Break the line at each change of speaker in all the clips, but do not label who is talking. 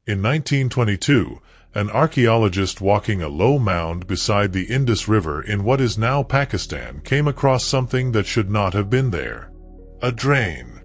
In 1922, an archaeologist walking a low mound beside the Indus River in what is now Pakistan came across something that should not have been there. A drain.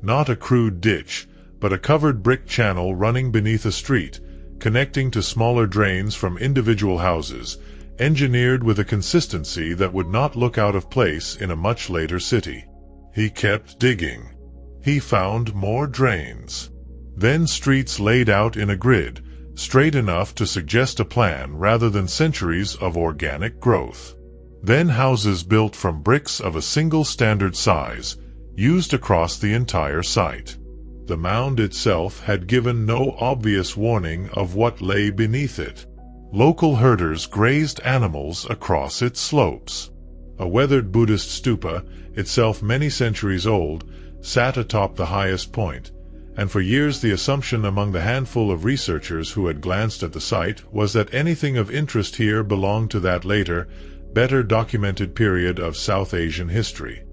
Not a crude ditch, but a covered brick channel running beneath a street, connecting to smaller drains from individual houses, engineered with a consistency that would not look out of place in a much later city. He kept digging. He found more drains. Then streets laid out in a grid, straight enough to suggest a plan rather than centuries of organic growth. Then houses built from bricks of a single standard size, used across the entire site. The mound itself had given no obvious warning of what lay beneath it. Local herders grazed animals across its slopes. A weathered Buddhist stupa, itself many centuries old, sat atop the highest point, and for years the assumption among the handful of researchers who had glanced at the site was that anything of interest here belonged to that later, better documented period of South Asian history.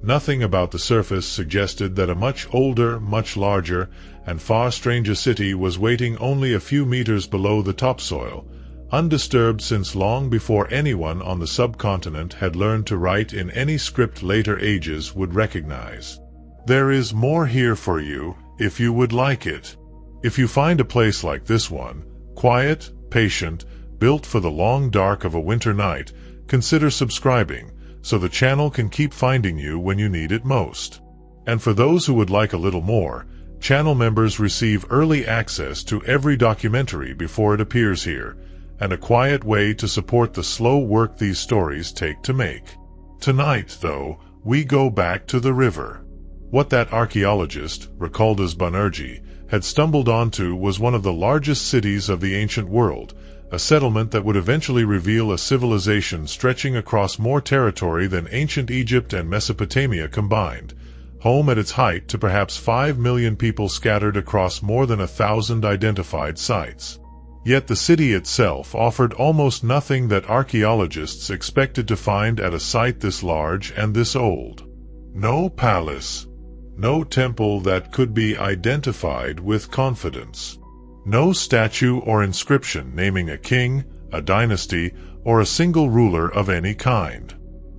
Nothing about the surface suggested that a much older, much larger, and far stranger city was waiting only a few meters below the topsoil, undisturbed since long before anyone on the subcontinent had learned to write in any script later ages would recognize. There is more here for you, if you would like it. If you find a place like this one, quiet, patient, built for the long dark of a winter night, consider subscribing, so the channel can keep finding you when you need it most. And for those who would like a little more, channel members receive early access to every documentary before it appears here, and a quiet way to support the slow work these stories take to make. Tonight, though, we go back to the river. What that archaeologist, recalled as Banerjee, had stumbled onto was one of the largest cities of the ancient world, a settlement that would eventually reveal a civilization stretching across more territory than ancient Egypt and Mesopotamia combined, home at its height to perhaps 5 million people scattered across more than 1,000 identified sites. Yet the city itself offered almost nothing that archaeologists expected to find at a site this large and this old. No palace. No temple that could be identified with confidence. No statue or inscription naming a king, a dynasty, or a single ruler of any kind.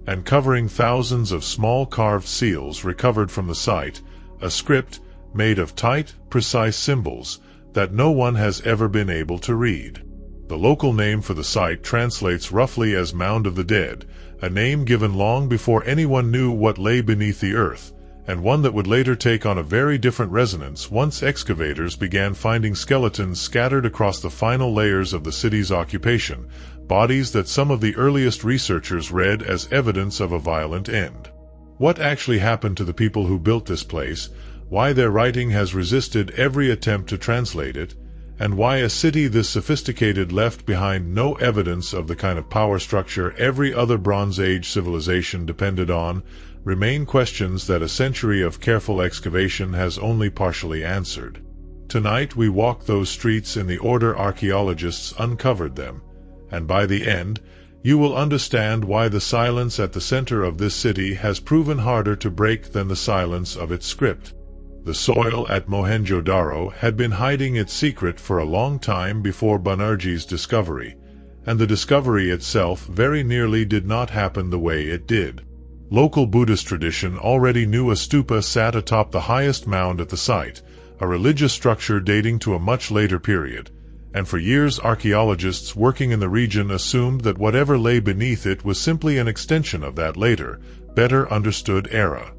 And covering thousands of small carved seals recovered from the site, a script made of tight, precise symbols that no one has ever been able to read. The local name for the site translates roughly as Mound of the Dead, a name given long before anyone knew what lay beneath the earth, and one that would later take on a very different resonance once excavators began finding skeletons scattered across the final layers of the city's occupation, bodies that some of the earliest researchers read as evidence of a violent end. What actually happened to the people who built this place, why their writing has resisted every attempt to translate it, and why a city this sophisticated left behind no evidence of the kind of power structure every other Bronze Age civilization depended on, remain questions that a century of careful excavation has only partially answered. Tonight we walk those streets in the order archaeologists uncovered them, and by the end, you will understand why the silence at the center of this city has proven harder to break than the silence of its script. The soil at Mohenjo Daro had been hiding its secret for a long time before Banerjee's discovery, and the discovery itself very nearly did not happen the way it did. Local Buddhist tradition already knew a stupa sat atop the highest mound at the site, a religious structure dating to a much later period, and for years archaeologists working in the region assumed that whatever lay beneath it was simply an extension of that later, better understood era.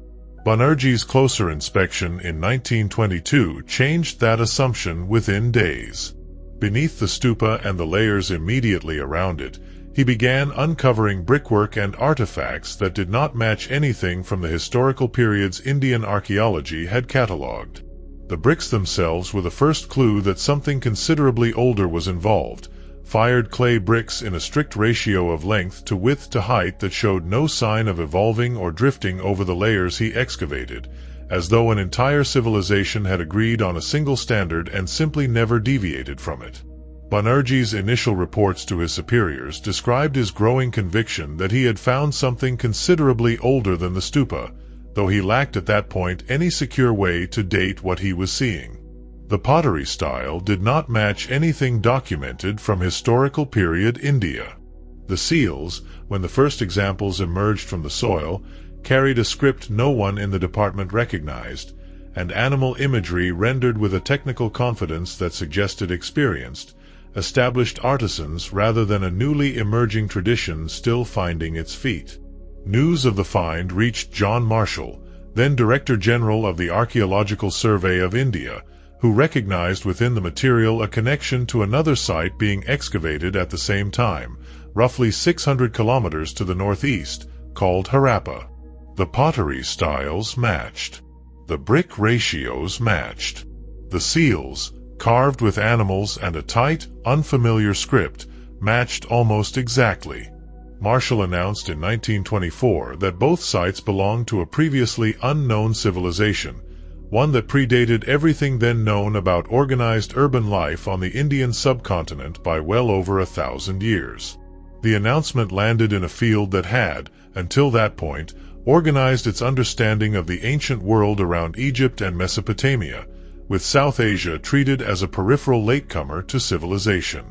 Banerjee's closer inspection in 1922 changed that assumption within days. Beneath the stupa and the layers immediately around it, he began uncovering brickwork and artifacts that did not match anything from the historical periods Indian archaeology had catalogued. The bricks themselves were the first clue that something considerably older was involved, fired clay bricks in a strict ratio of length to width to height that showed no sign of evolving or drifting over the layers he excavated, as though an entire civilization had agreed on a single standard and simply never deviated from it. Banerjee's initial reports to his superiors described his growing conviction that he had found something considerably older than the stupa, though he lacked at that point any secure way to date what he was seeing. The pottery style did not match anything documented from historical period India. The seals, when the first examples emerged from the soil, carried a script no one in the department recognized, and animal imagery rendered with a technical confidence that suggested experienced, established artisans rather than a newly emerging tradition still finding its feet. News of the find reached John Marshall, then Director General of the Archaeological Survey of India, who recognized within the material a connection to another site being excavated at the same time, roughly 600 kilometers to the northeast, called Harappa. The pottery styles matched. The brick ratios matched. The seals, carved with animals and a tight, unfamiliar script, matched almost exactly. Marshall announced in 1924 that both sites belonged to a previously unknown civilization, one that predated everything then known about organized urban life on the Indian subcontinent by well over 1,000 years. The announcement landed in a field that had, until that point, organized its understanding of the ancient world around Egypt and Mesopotamia, with South Asia treated as a peripheral latecomer to civilization.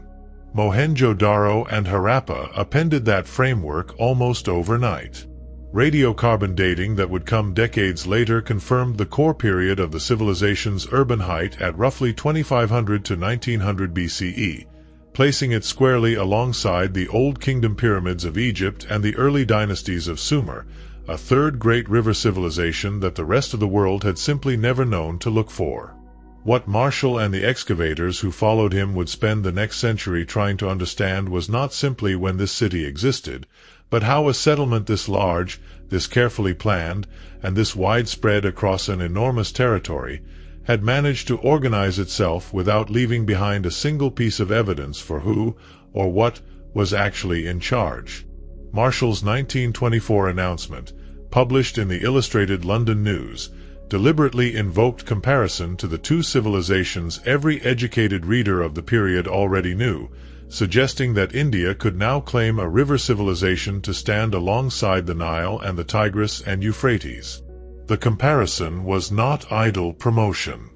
Mohenjo-Daro and Harappa appended that framework almost overnight. Radiocarbon dating that would come decades later confirmed the core period of the civilization's urban height at roughly 2500 to 1900 BCE, placing it squarely alongside the Old Kingdom pyramids of Egypt and the early dynasties of Sumer, a third great river civilization that the rest of the world had simply never known to look for. What Marshall and the excavators who followed him would spend the next century trying to understand was not simply when this city existed, but how a settlement this large, this carefully planned, and this widespread across an enormous territory, had managed to organize itself without leaving behind a single piece of evidence for who, or what, was actually in charge. Marshall's 1924 announcement, published in the Illustrated London News, deliberately invoked comparison to the two civilizations every educated reader of the period already knew, suggesting that India could now claim a river civilization to stand alongside the Nile and the Tigris and Euphrates. The comparison was not idle promotion.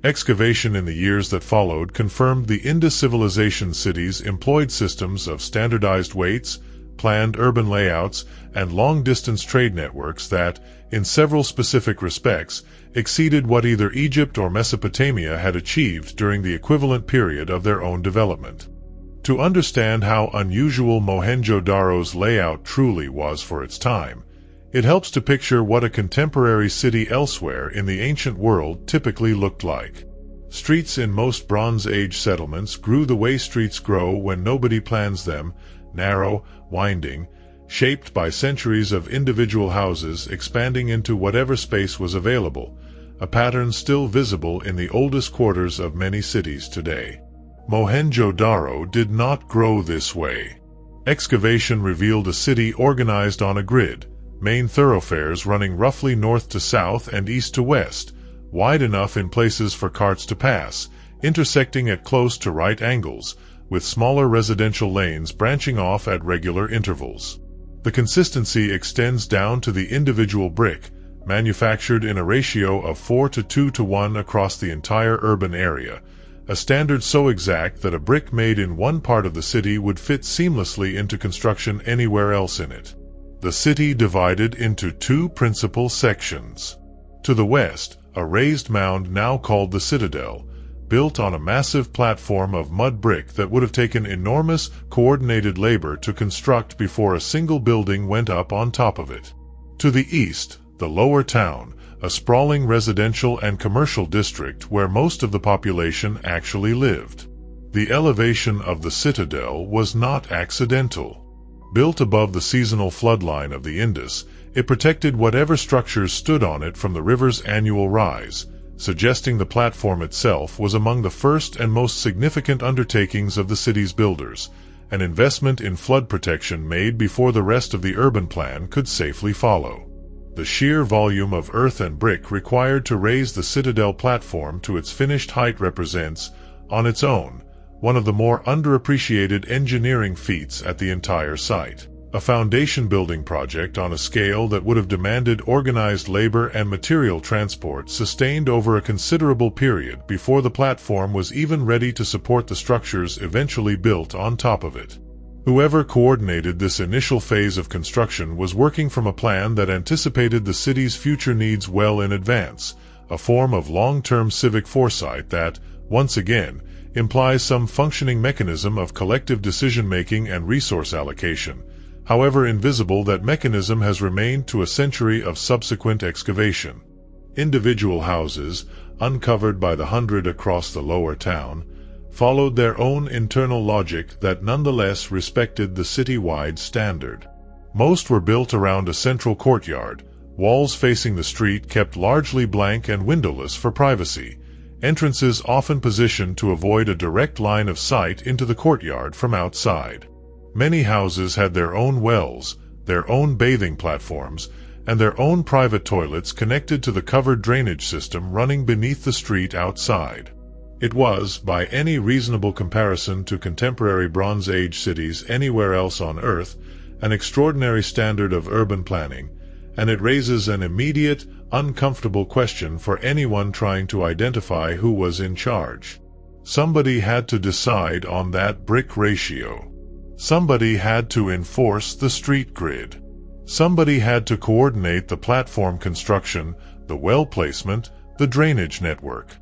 Excavation in the years that followed confirmed the Indus civilization cities employed systems of standardized weights, planned urban layouts, and long-distance trade networks that, in several specific respects, exceeded what either Egypt or Mesopotamia had achieved during the equivalent period of their own development. To understand how unusual Mohenjo-Daro's layout truly was for its time, it helps to picture what a contemporary city elsewhere in the ancient world typically looked like. Streets in most Bronze Age settlements grew the way streets grow when nobody plans them, narrow, winding, shaped by centuries of individual houses expanding into whatever space was available, a pattern still visible in the oldest quarters of many cities today. Mohenjo-Daro did not grow this way. Excavation revealed a city organized on a grid, main thoroughfares running roughly north to south and east to west, wide enough in places for carts to pass, intersecting at close to right angles, with smaller residential lanes branching off at regular intervals. The consistency extends down to the individual brick, manufactured in a ratio of 4 to 2 to 1 across the entire urban area, a standard so exact that a brick made in one part of the city would fit seamlessly into construction anywhere else in it. The city divided into two principal sections. To the west, a raised mound now called the Citadel, built on a massive platform of mud brick that would have taken enormous, coordinated labor to construct before a single building went up on top of it. To the east, the lower town, a sprawling residential and commercial district where most of the population actually lived. The elevation of the Citadel was not accidental. Built above the seasonal floodline of the Indus, it protected whatever structures stood on it from the river's annual rise, suggesting the platform itself was among the first and most significant undertakings of the city's builders, an investment in flood protection made before the rest of the urban plan could safely follow. The sheer volume of earth and brick required to raise the Citadel platform to its finished height represents, on its own, one of the more underappreciated engineering feats at the entire site. A foundation building project on a scale that would have demanded organized labor and material transport sustained over a considerable period before the platform was even ready to support the structures eventually built on top of it. Whoever coordinated this initial phase of construction was working from a plan that anticipated the city's future needs well in advance, a form of long-term civic foresight that, once again, implies some functioning mechanism of collective decision-making and resource allocation. However invisible that mechanism has remained to a century of subsequent excavation. Individual houses, uncovered by the hundred across the lower town, followed their own internal logic that nonetheless respected the city-wide standard. Most were built around a central courtyard, walls facing the street kept largely blank and windowless for privacy, entrances often positioned to avoid a direct line of sight into the courtyard from outside. Many houses had their own wells, their own bathing platforms, and their own private toilets connected to the covered drainage system running beneath the street outside. It was, by any reasonable comparison to contemporary Bronze Age cities anywhere else on Earth, an extraordinary standard of urban planning, and it raises an immediate, uncomfortable question for anyone trying to identify who was in charge. Somebody had to decide on that brick ratio. Somebody had to enforce the street grid. Somebody had to coordinate the platform construction, the well placement, the drainage network.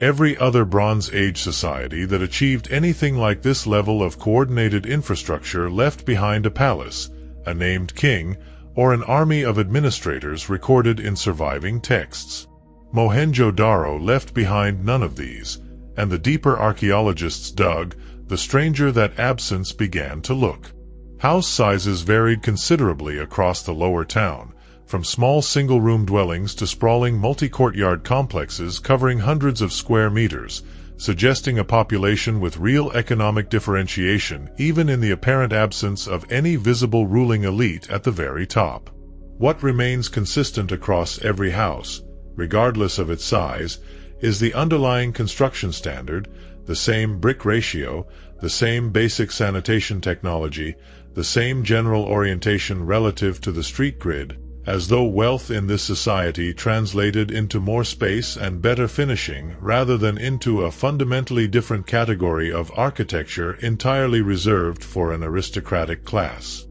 Every other Bronze Age society that achieved anything like this level of coordinated infrastructure left behind a palace, a named king, or an army of administrators recorded in surviving texts. Mohenjo-Daro left behind none of these, and the deeper archaeologists dug, the stranger that absence began to look. House sizes varied considerably across the lower town, from small single-room dwellings to sprawling multi-courtyard complexes covering hundreds of square meters, suggesting a population with real economic differentiation even in the apparent absence of any visible ruling elite at the very top. What remains consistent across every house, regardless of its size, is the underlying construction standard, the same brick ratio, the same basic sanitation technology, the same general orientation relative to the street grid, as though wealth in this society translated into more space and better finishing rather than into a fundamentally different category of architecture entirely reserved for an aristocratic class.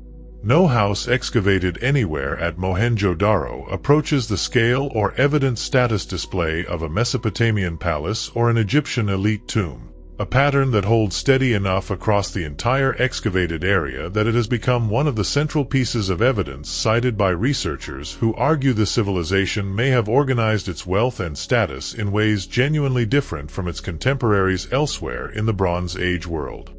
No house excavated anywhere at Mohenjo-Daro approaches the scale or evident status display of a Mesopotamian palace or an Egyptian elite tomb, a pattern that holds steady enough across the entire excavated area that it has become one of the central pieces of evidence cited by researchers who argue the civilization may have organized its wealth and status in ways genuinely different from its contemporaries elsewhere in the Bronze Age world.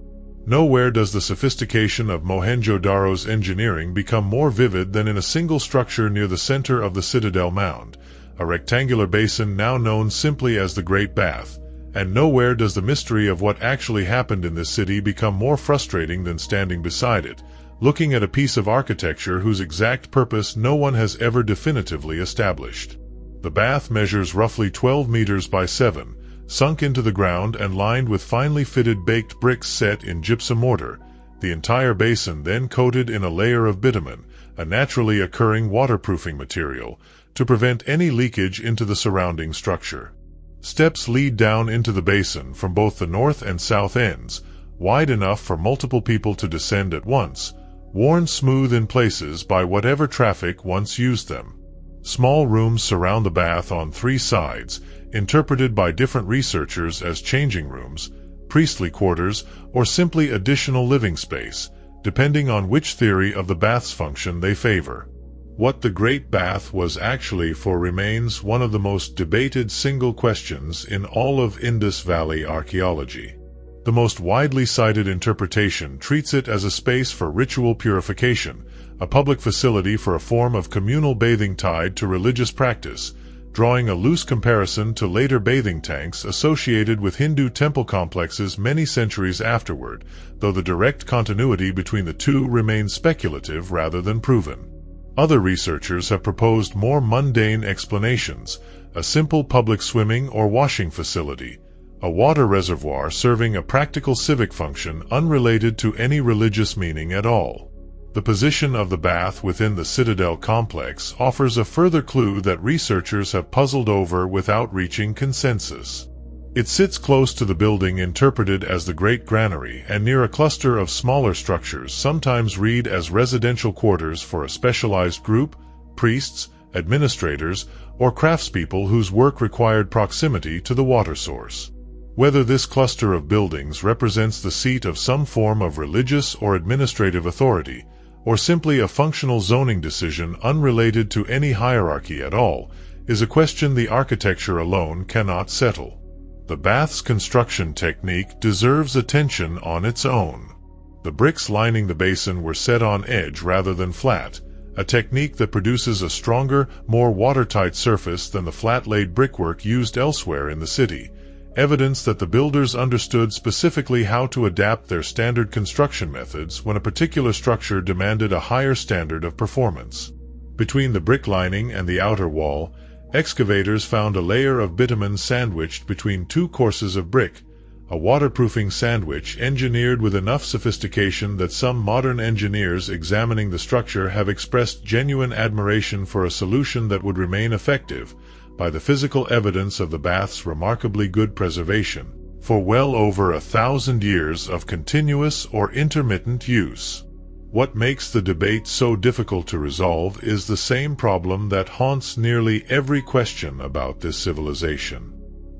Nowhere does the sophistication of Mohenjo-Daro's engineering become more vivid than in a single structure near the center of the Citadel Mound, a rectangular basin now known simply as the Great Bath, and nowhere does the mystery of what actually happened in this city become more frustrating than standing beside it, looking at a piece of architecture whose exact purpose no one has ever definitively established. The bath measures roughly 12 meters by 7, sunk into the ground and lined with finely fitted baked bricks set in gypsum mortar, the entire basin then coated in a layer of bitumen, a naturally occurring waterproofing material, to prevent any leakage into the surrounding structure. Steps lead down into the basin from both the north and south ends, wide enough for multiple people to descend at once, worn smooth in places by whatever traffic once used them. Small rooms surround the bath on 3 sides, interpreted by different researchers as changing rooms, priestly quarters, or simply additional living space, depending on which theory of the bath's function they favor. What the Great Bath was actually for remains one of the most debated single questions in all of Indus Valley archaeology. The most widely cited interpretation treats it as a space for ritual purification, a public facility for a form of communal bathing tied to religious practice, drawing a loose comparison to later bathing tanks associated with Hindu temple complexes many centuries afterward, though the direct continuity between the two remains speculative rather than proven. Other researchers have proposed more mundane explanations, a simple public swimming or washing facility, a water reservoir serving a practical civic function unrelated to any religious meaning at all. The position of the bath within the citadel complex offers a further clue that researchers have puzzled over without reaching consensus. It sits close to the building interpreted as the Great Granary and near a cluster of smaller structures sometimes read as residential quarters for a specialized group, priests, administrators, or craftspeople whose work required proximity to the water source. Whether this cluster of buildings represents the seat of some form of religious or administrative authority, or simply a functional zoning decision unrelated to any hierarchy at all, is a question the architecture alone cannot settle. The bath's construction technique deserves attention on its own. The bricks lining the basin were set on edge rather than flat, a technique that produces a stronger, more watertight surface than the flat-laid brickwork used elsewhere in the city, evidence that the builders understood specifically how to adapt their standard construction methods when a particular structure demanded a higher standard of performance. Between the brick lining and the outer wall, excavators found a layer of bitumen sandwiched between two courses of brick, a waterproofing sandwich engineered with enough sophistication that some modern engineers examining the structure have expressed genuine admiration for a solution that would remain effective, by the physical evidence of the bath's remarkably good preservation, for well over 1,000 years of continuous or intermittent use. What makes the debate so difficult to resolve is the same problem that haunts nearly every question about this civilization.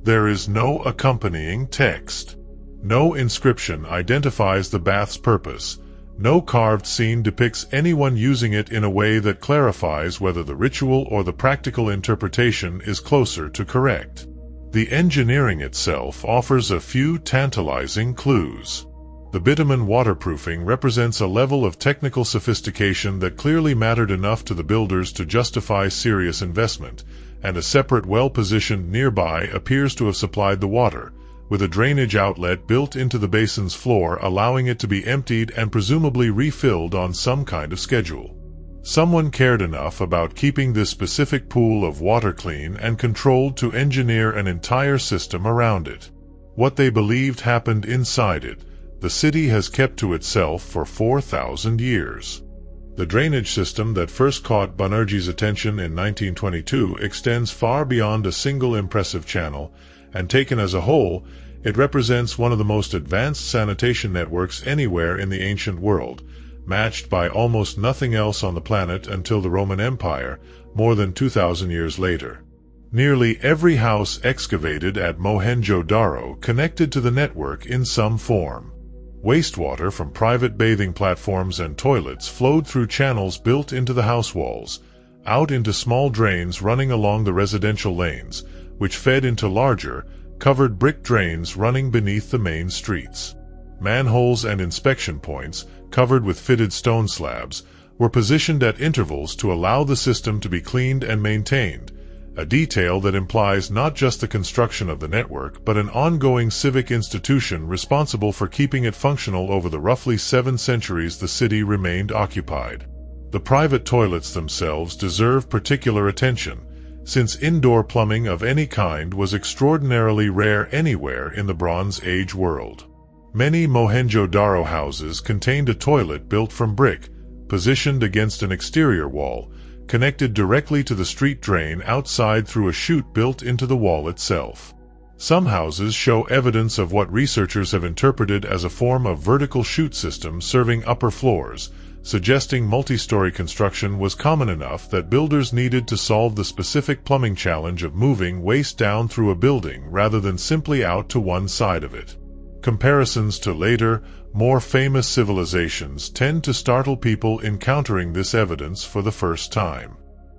There is no accompanying text. No inscription identifies the bath's purpose. No carved scene depicts anyone using it in a way that clarifies whether the ritual or the practical interpretation is closer to correct. The engineering itself offers a few tantalizing clues. The bitumen waterproofing represents a level of technical sophistication that clearly mattered enough to the builders to justify serious investment, and a separate well positioned nearby appears to have supplied the water, with a drainage outlet built into the basin's floor allowing it to be emptied and presumably refilled on some kind of schedule. Someone cared enough about keeping this specific pool of water clean and controlled to engineer an entire system around it. What they believed happened inside it, the city has kept to itself for 4,000 years. The drainage system that first caught Banerjee's attention in 1922 extends far beyond a single impressive channel, and taken as a whole, it represents one of the most advanced sanitation networks anywhere in the ancient world, matched by almost nothing else on the planet until the Roman Empire, more than 2,000 years later. Nearly every house excavated at Mohenjo Daro connected to the network in some form. Wastewater from private bathing platforms and toilets flowed through channels built into the house walls, out into small drains running along the residential lanes, which fed into larger, covered brick drains running beneath the main streets. Manholes and inspection points, covered with fitted stone slabs, were positioned at intervals to allow the system to be cleaned and maintained, a detail that implies not just the construction of the network but an ongoing civic institution responsible for keeping it functional over the roughly 7 centuries the city remained occupied. The private toilets themselves deserve particular attention, since indoor plumbing of any kind was extraordinarily rare anywhere in the Bronze Age world. Many Mohenjo-Daro houses contained a toilet built from brick, positioned against an exterior wall, connected directly to the street drain outside through a chute built into the wall itself. Some houses show evidence of what researchers have interpreted as a form of vertical chute system serving upper floors, suggesting multi-story construction was common enough that builders needed to solve the specific plumbing challenge of moving waste down through a building rather than simply out to one side of it. Comparisons to later, more famous civilizations tend to startle people encountering this evidence for the first time.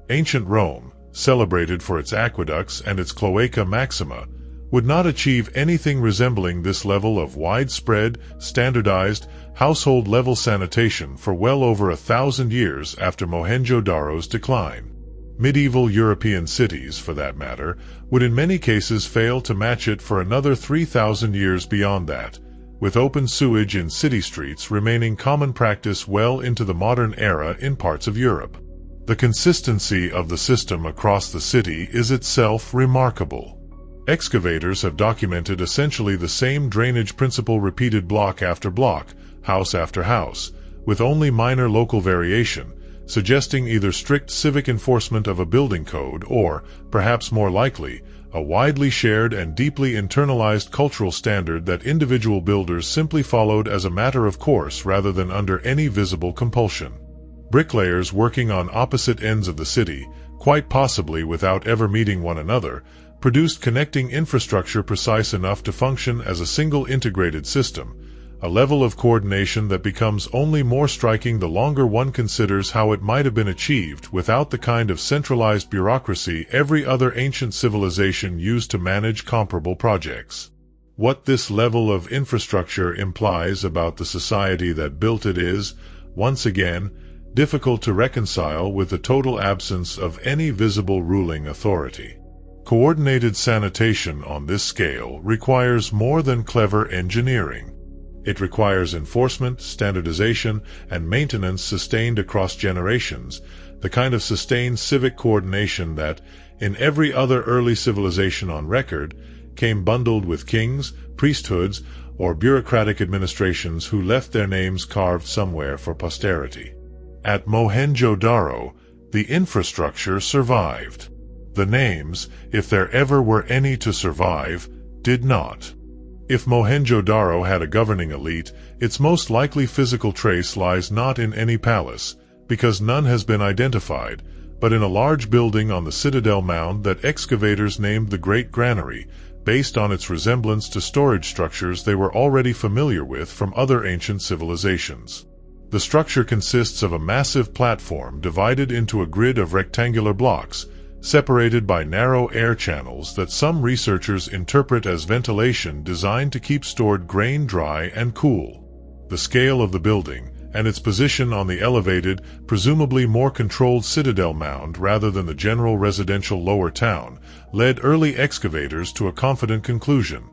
Ancient Rome, celebrated for its aqueducts and its cloaca maxima, would not achieve anything resembling this level of widespread, standardized, household-level sanitation for well over 1,000 years after Mohenjo-Daro's decline. Medieval European cities, for that matter, would in many cases fail to match it for another 3,000 years beyond that, with open sewage in city streets remaining common practice well into the modern era in parts of Europe. The consistency of the system across the city is itself remarkable. Excavators have documented essentially the same drainage principle repeated block after block, house after house, with only minor local variation, suggesting either strict civic enforcement of a building code or, perhaps more likely, a widely shared and deeply internalized cultural standard that individual builders simply followed as a matter of course rather than under any visible compulsion. Bricklayers working on opposite ends of the city, quite possibly without ever meeting one another, produced connecting infrastructure precise enough to function as a single integrated system, a level of coordination that becomes only more striking the longer one considers how it might have been achieved without the kind of centralized bureaucracy every other ancient civilization used to manage comparable projects. What this level of infrastructure implies about the society that built it is, once again, difficult to reconcile with the total absence of any visible ruling authority. Coordinated sanitation on this scale requires more than clever engineering. It requires enforcement, standardization, and maintenance sustained across generations, the kind of sustained civic coordination that, in every other early civilization on record, came bundled with kings, priesthoods, or bureaucratic administrations who left their names carved somewhere for posterity. At Mohenjo-Daro, the infrastructure survived. The names, if there ever were any to survive, did not. If Mohenjo-Daro had a governing elite, its most likely physical trace lies not in any palace, because none has been identified, but in a large building on the citadel mound that excavators named the Great Granary, based on its resemblance to storage structures they were already familiar with from other ancient civilizations. The structure consists of a massive platform divided into a grid of rectangular blocks, separated by narrow air channels that some researchers interpret as ventilation designed to keep stored grain dry and cool. The scale of the building, and its position on the elevated, presumably more controlled citadel mound rather than the general residential lower town, led early excavators to a confident conclusion.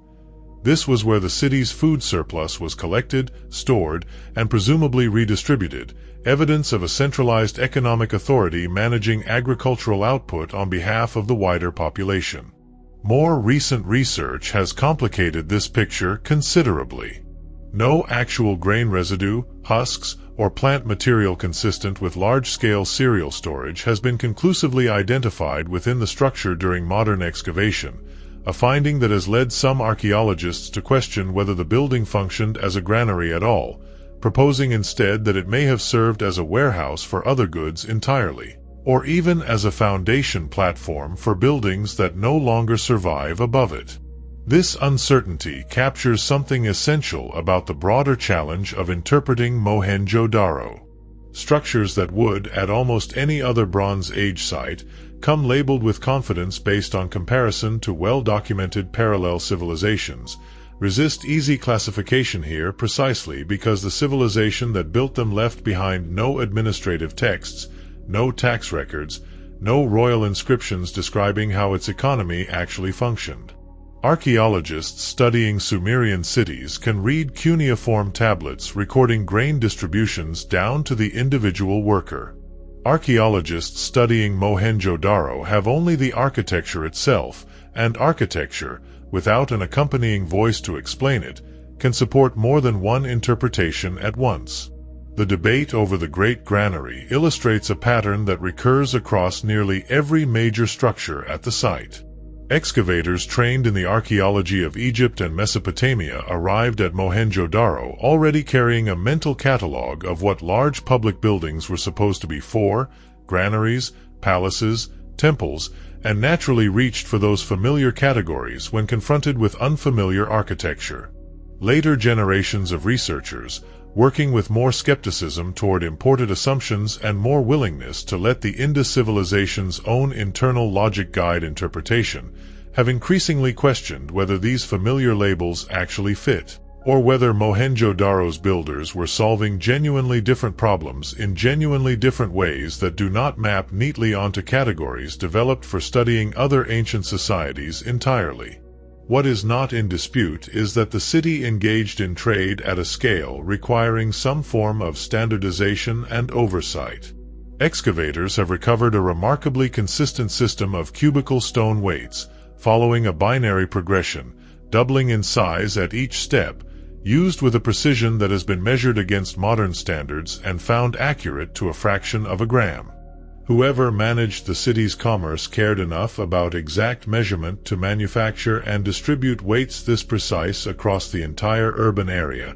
This was where the city's food surplus was collected, stored, and presumably redistributed, evidence of a centralized economic authority managing agricultural output on behalf of the wider population. More recent research has complicated this picture considerably. No actual grain residue, husks, or plant material consistent with large-scale cereal storage has been conclusively identified within the structure during modern excavation, a finding that has led some archaeologists to question whether the building functioned as a granary at all, proposing instead that it may have served as a warehouse for other goods entirely, or even as a foundation platform for buildings that no longer survive above it. This uncertainty captures something essential about the broader challenge of interpreting Mohenjo-Daro. Structures that would, at almost any other Bronze Age site, come labeled with confidence based on comparison to well-documented parallel civilizations, resist easy classification here precisely because the civilization that built them left behind no administrative texts, no tax records, no royal inscriptions describing how its economy actually functioned. Archaeologists studying Sumerian cities can read cuneiform tablets recording grain distributions down to the individual worker. Archaeologists studying Mohenjo-Daro have only the architecture itself, and architecture, without an accompanying voice to explain it, can support more than one interpretation at once. The debate over the Great Granary illustrates a pattern that recurs across nearly every major structure at the site. Excavators trained in the archaeology of Egypt and Mesopotamia arrived at Mohenjo-Daro already carrying a mental catalogue of what large public buildings were supposed to be for, granaries, palaces, temples, and naturally reached for those familiar categories when confronted with unfamiliar architecture. Later generations of researchers, working with more skepticism toward imported assumptions and more willingness to let the Indus civilization's own internal logic guide interpretation, have increasingly questioned whether these familiar labels actually fit, or whether Mohenjo-Daro's builders were solving genuinely different problems in genuinely different ways that do not map neatly onto categories developed for studying other ancient societies entirely. What is not in dispute is that the city engaged in trade at a scale requiring some form of standardization and oversight. Excavators have recovered a remarkably consistent system of cubical stone weights, following a binary progression, doubling in size at each step, used with a precision that has been measured against modern standards and found accurate to a fraction of a gram. Whoever managed the city's commerce cared enough about exact measurement to manufacture and distribute weights this precise across the entire urban area,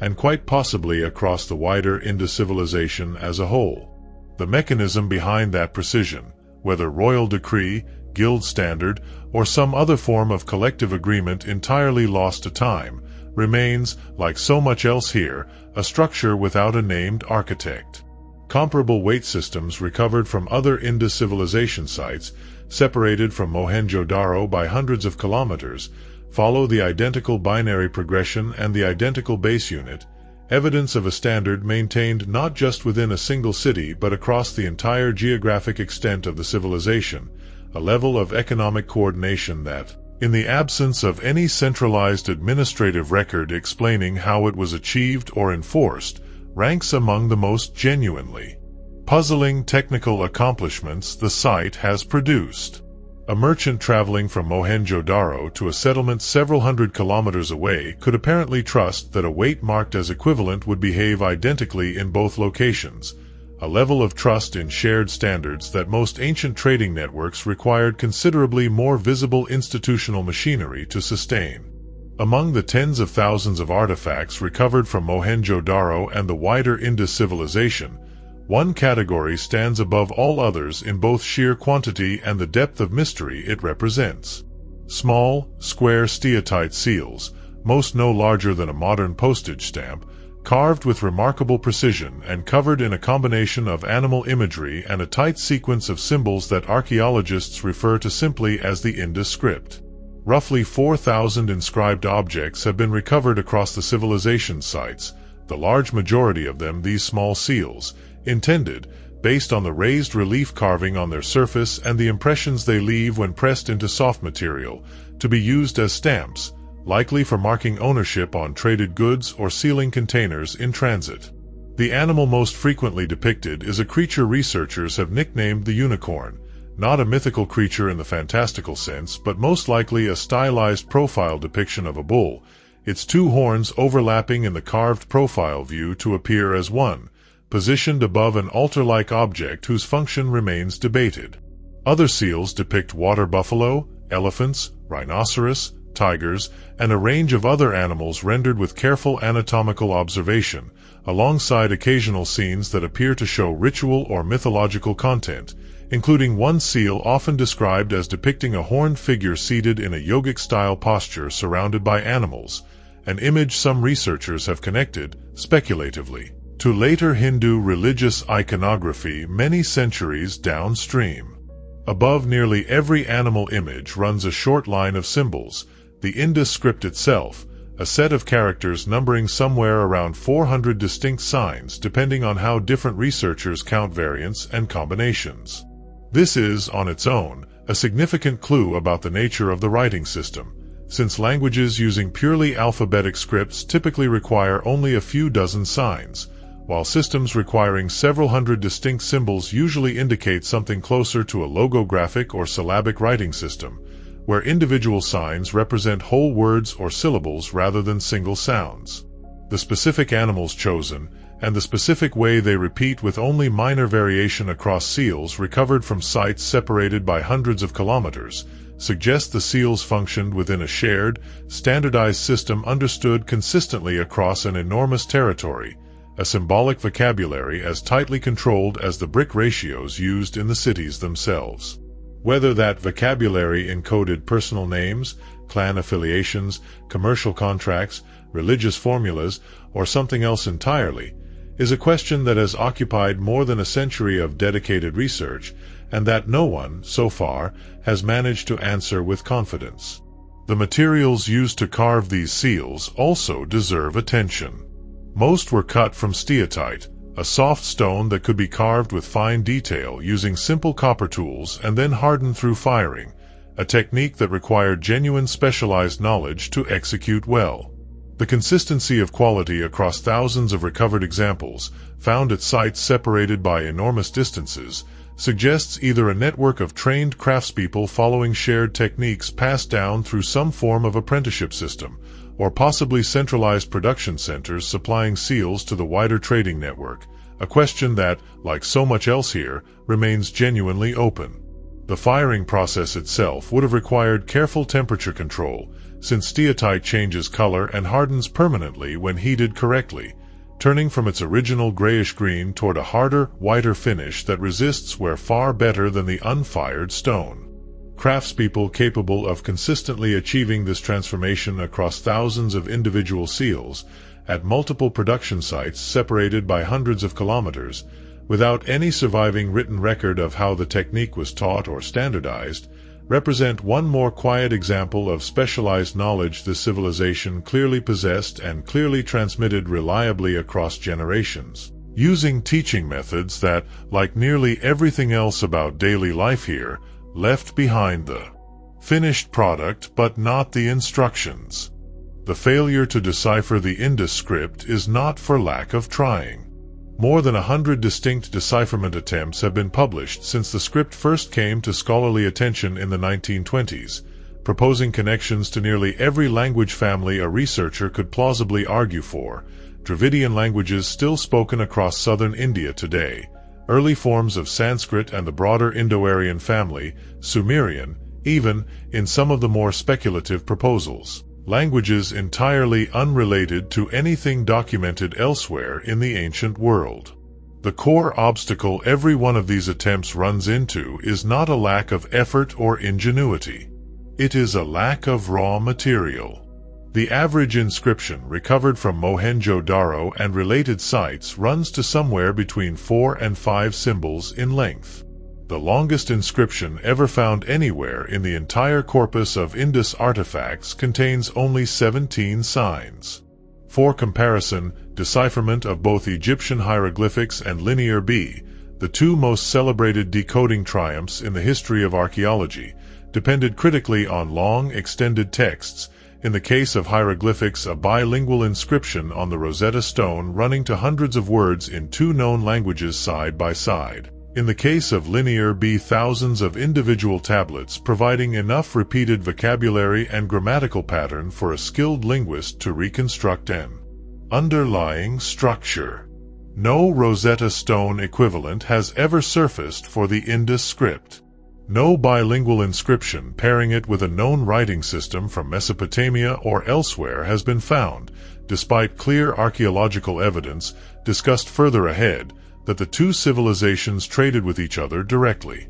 and quite possibly across the wider Indus civilization as a whole. The mechanism behind that precision, whether royal decree, guild standard, or some other form of collective agreement entirely lost to time, remains, like so much else here, a structure without a named architect. Comparable weight systems recovered from other Indus civilization sites, separated from Mohenjo-Daro by hundreds of kilometers, follow the identical binary progression and the identical base unit, evidence of a standard maintained not just within a single city but across the entire geographic extent of the civilization, a level of economic coordination that, in the absence of any centralized administrative record explaining how it was achieved or enforced, ranks among the most genuinely puzzling technical accomplishments the site has produced. A merchant traveling from Mohenjo-Daro to a settlement several hundred kilometers away could apparently trust that a weight marked as equivalent would behave identically in both locations, a level of trust in shared standards that most ancient trading networks required considerably more visible institutional machinery to sustain. Among the tens of thousands of artifacts recovered from Mohenjo-Daro and the wider Indus civilization, one category stands above all others in both sheer quantity and the depth of mystery it represents. Small, square steatite seals, most no larger than a modern postage stamp, carved with remarkable precision and covered in a combination of animal imagery and a tight sequence of symbols that archaeologists refer to simply as the Indus script. Roughly 4,000 inscribed objects have been recovered across the civilization sites, the large majority of them these small seals, intended, based on the raised relief carving on their surface and the impressions they leave when pressed into soft material, to be used as stamps, likely for marking ownership on traded goods or sealing containers in transit. The animal most frequently depicted is a creature researchers have nicknamed the unicorn, not a mythical creature in the fantastical sense, but most likely a stylized profile depiction of a bull, its two horns overlapping in the carved profile view to appear as one, positioned above an altar-like object whose function remains debated. Other seals depict water buffalo, elephants, rhinoceros, tigers, and a range of other animals rendered with careful anatomical observation, alongside occasional scenes that appear to show ritual or mythological content, including one seal often described as depicting a horned figure seated in a yogic-style posture surrounded by animals, an image some researchers have connected, speculatively, to later Hindu religious iconography many centuries downstream. Above nearly every animal image runs a short line of symbols, the Indus script itself, a set of characters numbering somewhere around 400 distinct signs depending on how different researchers count variants and combinations. This is, on its own, a significant clue about the nature of the writing system, since languages using purely alphabetic scripts typically require only a few dozen signs, while systems requiring several hundred distinct symbols usually indicate something closer to a logographic or syllabic writing system, where individual signs represent whole words or syllables rather than single sounds. The specific animals chosen, and the specific way they repeat with only minor variation across seals recovered from sites separated by hundreds of kilometers, suggest the seals functioned within a shared, standardized system understood consistently across an enormous territory, a symbolic vocabulary as tightly controlled as the brick ratios used in the cities themselves. Whether that vocabulary encoded personal names, clan affiliations, commercial contracts, religious formulas, or something else entirely, is a question that has occupied more than a century of dedicated research, and that no one, so far, has managed to answer with confidence. The materials used to carve these seals also deserve attention. Most were cut from steatite, a soft stone that could be carved with fine detail using simple copper tools and then hardened through firing, a technique that required genuine specialized knowledge to execute well. The consistency of quality across thousands of recovered examples, found at sites separated by enormous distances, suggests either a network of trained craftspeople following shared techniques passed down through some form of apprenticeship system, or possibly centralized production centers supplying seals to the wider trading network, a question that, like so much else here, remains genuinely open. The firing process itself would have required careful temperature control, since steatite changes color and hardens permanently when heated correctly, turning from its original grayish-green toward a harder, whiter finish that resists wear far better than the unfired stone. Craftspeople capable of consistently achieving this transformation across thousands of individual seals, at multiple production sites separated by hundreds of kilometers, without any surviving written record of how the technique was taught or standardized, represent one more quiet example of specialized knowledge this civilization clearly possessed and clearly transmitted reliably across generations, using teaching methods that, like nearly everything else about daily life here, left behind the finished product but not the instructions. The failure to decipher the Indus script is not for lack of trying. More than 100 distinct decipherment attempts have been published since the script first came to scholarly attention in the 1920s, proposing connections to nearly every language family a researcher could plausibly argue for, Dravidian languages still spoken across southern India today, early forms of Sanskrit and the broader Indo-Aryan family, Sumerian, even, in some of the more speculative proposals, languages entirely unrelated to anything documented elsewhere in the ancient world. The core obstacle every one of these attempts runs into is not a lack of effort or ingenuity. It is a lack of raw material. The average inscription recovered from Mohenjo Daro and related sites runs to somewhere between 4 and 5 symbols in length. The longest inscription ever found anywhere in the entire corpus of Indus artifacts contains only 17 signs. For comparison, decipherment of both Egyptian hieroglyphics and Linear B, the two most celebrated decoding triumphs in the history of archaeology, depended critically on long, extended texts, in the case of hieroglyphics a bilingual inscription on the Rosetta Stone running to hundreds of words in 2 known languages side by side. In the case of Linear B, thousands of individual tablets providing enough repeated vocabulary and grammatical pattern for a skilled linguist to reconstruct an underlying structure. No Rosetta Stone equivalent has ever surfaced for the Indus script. No bilingual inscription pairing it with a known writing system from Mesopotamia or elsewhere has been found, despite clear archaeological evidence, discussed further ahead, that the two civilizations traded with each other directly.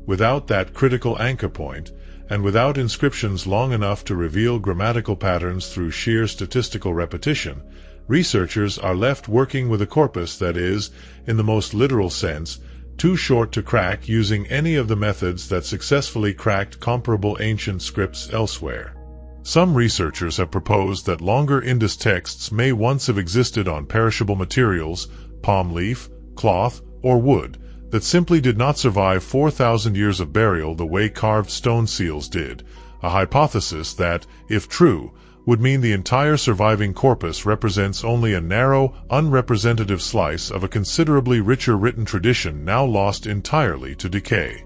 Without that critical anchor point, and without inscriptions long enough to reveal grammatical patterns through sheer statistical repetition, researchers are left working with a corpus that is, in the most literal sense, too short to crack using any of the methods that successfully cracked comparable ancient scripts elsewhere. Some researchers have proposed that longer Indus texts may once have existed on perishable materials, palm leaf, cloth, or wood, that simply did not survive 4,000 years of burial the way carved stone seals did, a hypothesis that, if true, would mean the entire surviving corpus represents only a narrow, unrepresentative slice of a considerably richer written tradition now lost entirely to decay.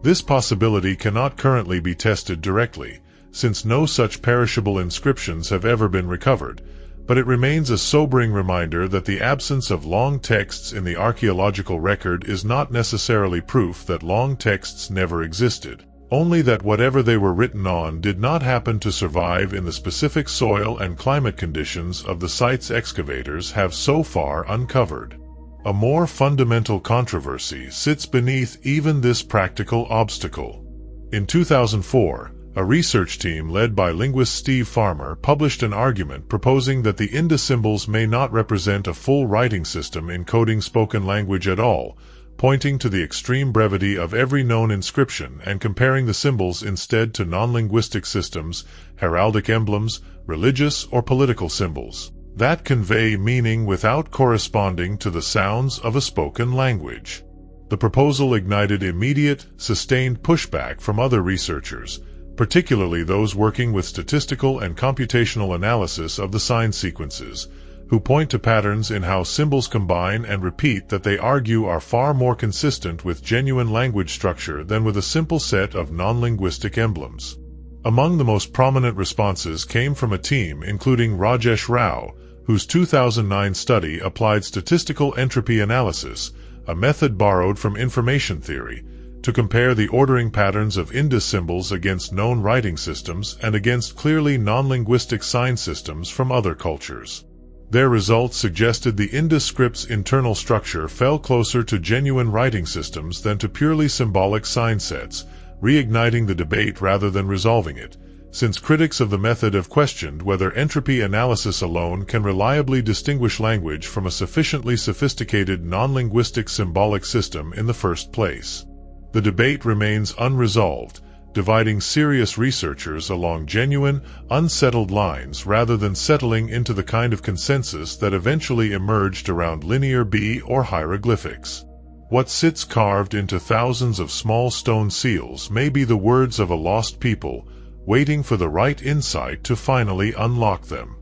This possibility cannot currently be tested directly, since no such perishable inscriptions have ever been recovered, but it remains a sobering reminder that the absence of long texts in the archaeological record is not necessarily proof that long texts never existed, only that whatever they were written on did not happen to survive in the specific soil and climate conditions of the sites excavators have so far uncovered. A more fundamental controversy sits beneath even this practical obstacle. In 2004, a research team led by linguist Steve Farmer published an argument proposing that the Indus symbols may not represent a full writing system encoding spoken language at all, pointing to the extreme brevity of every known inscription and comparing the symbols instead to non-linguistic systems, heraldic emblems, religious or political symbols, that convey meaning without corresponding to the sounds of a spoken language. The proposal ignited immediate, sustained pushback from other researchers, particularly those working with statistical and computational analysis of the sign sequences, who point to patterns in how symbols combine and repeat that they argue are far more consistent with genuine language structure than with a simple set of non-linguistic emblems. Among the most prominent responses came from a team including Rajesh Rao, whose 2009 study applied statistical entropy analysis, a method borrowed from information theory, to compare the ordering patterns of Indus symbols against known writing systems and against clearly non-linguistic sign systems from other cultures. Their results suggested the Indus script's internal structure fell closer to genuine writing systems than to purely symbolic sign sets, reigniting the debate rather than resolving it, since critics of the method have questioned whether entropy analysis alone can reliably distinguish language from a sufficiently sophisticated non-linguistic symbolic system in the first place. The debate remains unresolved, dividing serious researchers along genuine, unsettled lines rather than settling into the kind of consensus that eventually emerged around linear B or hieroglyphics. What sits carved into thousands of small stone seals may be the words of a lost people, waiting for the right insight to finally unlock them.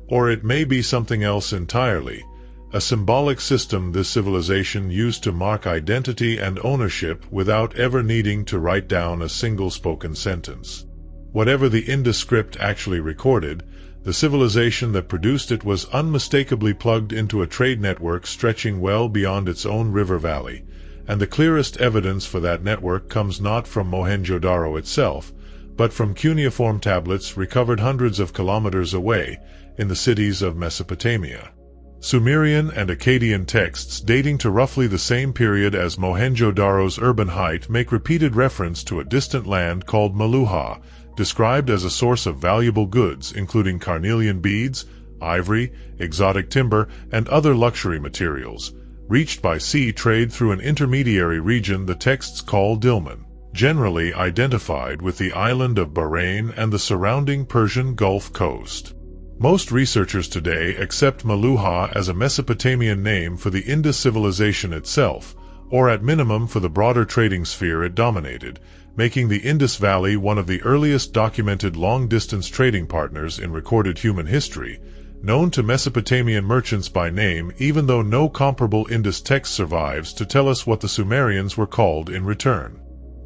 Or it may be something else entirely, a symbolic system this civilization used to mark identity and ownership without ever needing to write down a single spoken sentence. Whatever the Indus script actually recorded, the civilization that produced it was unmistakably plugged into a trade network stretching well beyond its own river valley, and the clearest evidence for that network comes not from Mohenjo-Daro itself, but from cuneiform tablets recovered hundreds of kilometers away in the cities of Mesopotamia. Sumerian and Akkadian texts dating to roughly the same period as Mohenjo-Daro's urban height make repeated reference to a distant land called Meluha, described as a source of valuable goods including carnelian beads, ivory, exotic timber, and other luxury materials, reached by sea trade through an intermediary region the texts call Dilmun, generally identified with the island of Bahrain and the surrounding Persian Gulf coast. Most researchers today accept Meluha as a Mesopotamian name for the Indus civilization itself, or at minimum for the broader trading sphere it dominated, making the Indus Valley one of the earliest documented long-distance trading partners in recorded human history, known to Mesopotamian merchants by name even though no comparable Indus text survives to tell us what the Sumerians were called in return.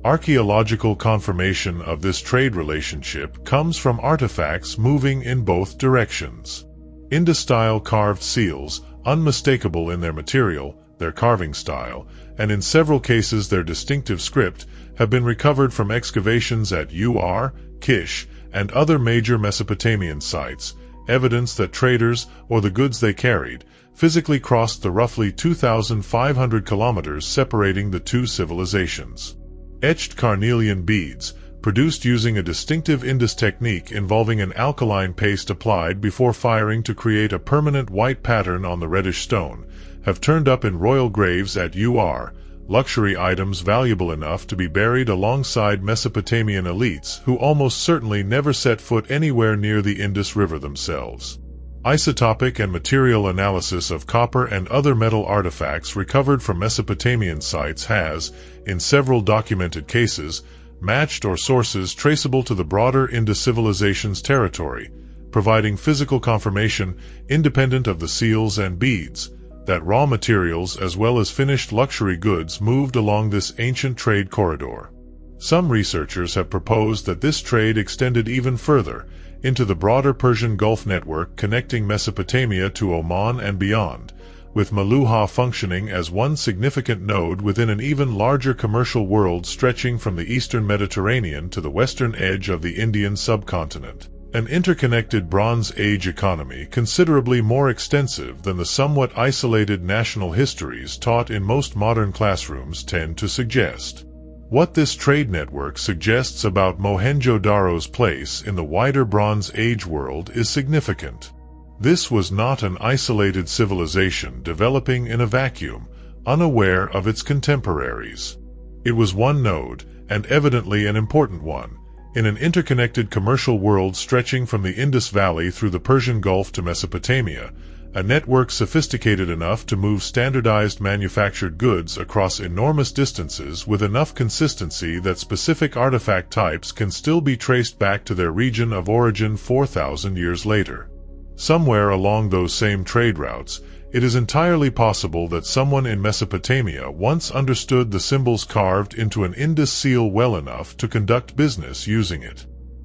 Archaeological confirmation of this trade relationship comes from artifacts moving in both directions. Indus-style carved seals, unmistakable in their material, their carving style, and in several cases their distinctive script, have been recovered from excavations at Ur, Kish, and other major Mesopotamian sites, evidence that traders, or the goods they carried, physically crossed the roughly 2,500 kilometers separating the two civilizations. Etched carnelian beads, produced using a distinctive Indus technique involving an alkaline paste applied before firing to create a permanent white pattern on the reddish stone, have turned up in royal graves at Ur, luxury items valuable enough to be buried alongside Mesopotamian elites who almost certainly never set foot anywhere near the Indus River themselves. Isotopic and material analysis of copper and other metal artifacts recovered from Mesopotamian sites has, in several documented cases, matched or sources traceable to the broader Indus civilization's territory, providing physical confirmation, independent of the seals and beads, that raw materials as well as finished luxury goods moved along this ancient trade corridor. Some researchers have proposed that this trade extended even further, into the broader Persian Gulf network connecting Mesopotamia to Oman and beyond, with Meluha functioning as one significant node within an even larger commercial world stretching from the eastern Mediterranean to the western edge of the Indian subcontinent. An interconnected Bronze Age economy considerably more extensive than the somewhat isolated national histories taught in most modern classrooms tend to suggest. What this trade network suggests about Mohenjo-Daro's place in the wider Bronze Age world is significant. This was not an isolated civilization developing in a vacuum, unaware of its contemporaries. It was one node, and evidently an important one, in an interconnected commercial world stretching from the Indus Valley through the Persian Gulf to Mesopotamia, a network sophisticated enough to move standardized manufactured goods across enormous distances with enough consistency that specific artifact types can still be traced back to their region of origin 4,000 years later. Somewhere along those same trade routes, it is entirely possible that someone in Mesopotamia once understood the symbols carved into an Indus seal well enough to conduct business using it.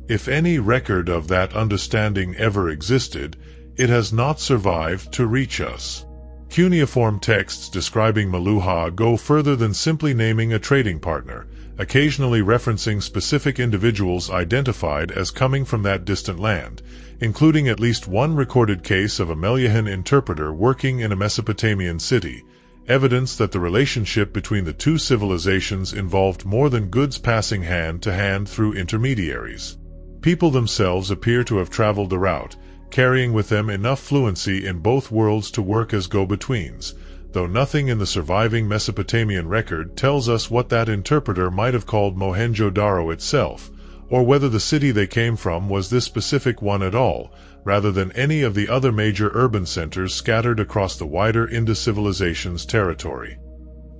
If any record of that understanding ever existed, it has not survived to reach us. Cuneiform texts describing Meluhha go further than simply naming a trading partner, occasionally referencing specific individuals identified as coming from that distant land, including at least one recorded case of a Meliahan interpreter working in a Mesopotamian city, evidence that the relationship between the two civilizations involved more than goods passing hand to hand through intermediaries. People themselves appear to have traveled the route, carrying with them enough fluency in both worlds to work as go-betweens, though nothing in the surviving Mesopotamian record tells us what that interpreter might have called Mohenjo Daro itself, or whether the city they came from was this specific one at all, rather than any of the other major urban centers scattered across the wider Indus civilization's territory.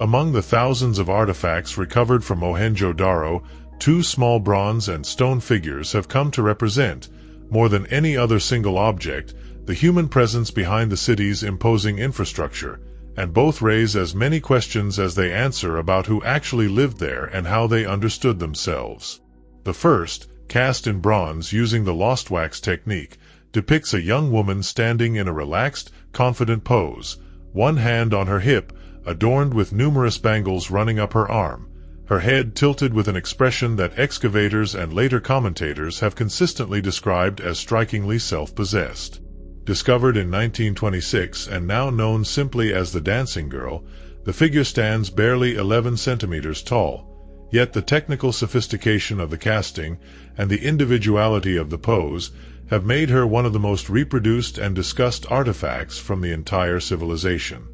Among the thousands of artifacts recovered from Mohenjo Daro, 2 small bronze and stone figures have come to represent, more than any other single object, the human presence behind the city's imposing infrastructure, and both raise as many questions as they answer about who actually lived there and how they understood themselves. The first, cast in bronze using the lost wax technique, depicts a young woman standing in a relaxed, confident pose, one hand on her hip, adorned with numerous bangles running up her arm, her head tilted with an expression that excavators and later commentators have consistently described as strikingly self-possessed. Discovered in 1926 and now known simply as the Dancing Girl, the figure stands barely 11 centimeters tall, yet the technical sophistication of the casting and the individuality of the pose have made her one of the most reproduced and discussed artifacts from the entire civilization.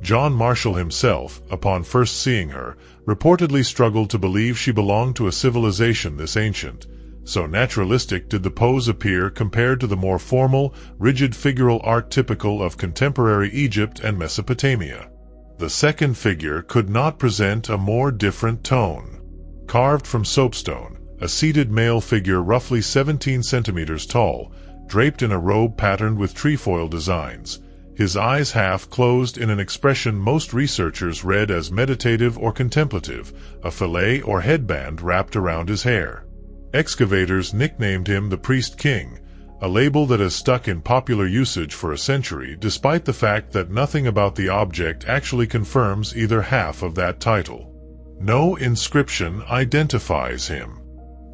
John Marshall himself, upon first seeing her, reportedly struggled to believe she belonged to a civilization this ancient. So naturalistic did the pose appear compared to the more formal, rigid figural art typical of contemporary Egypt and Mesopotamia. The second figure could not present a more different tone. Carved from soapstone, a seated male figure roughly 17 centimeters tall, draped in a robe patterned with trefoil designs, his eyes half closed in an expression most researchers read as meditative or contemplative, a fillet or headband wrapped around his hair. Excavators nicknamed him the Priest King, a label that has stuck in popular usage for a century despite the fact that nothing about the object actually confirms either half of that title. No inscription identifies him.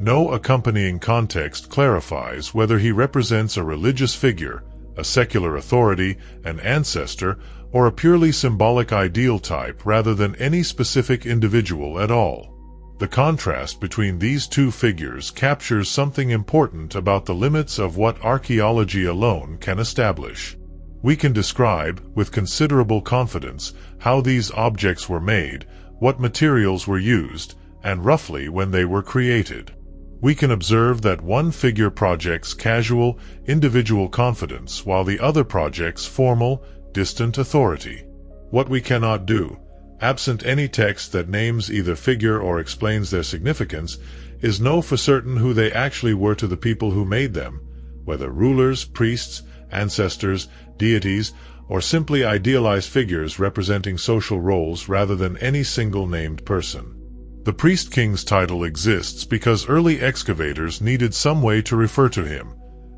No accompanying context clarifies whether he represents a religious figure, a secular authority, an ancestor, or a purely symbolic ideal type rather than any specific individual at all. The contrast between these two figures captures something important about the limits of what archaeology alone can establish. We can describe, with considerable confidence, how these objects were made, what materials were used, and roughly when they were created. We can observe that one figure projects casual, individual confidence while the other projects formal, distant authority. What we cannot do, absent any text that names either figure or explains their significance, is know for certain who they actually were to the people who made them, whether rulers, priests, ancestors, deities, or simply idealized figures representing social roles rather than any single named person. The Priest King's title exists because early excavators needed some way to refer to him,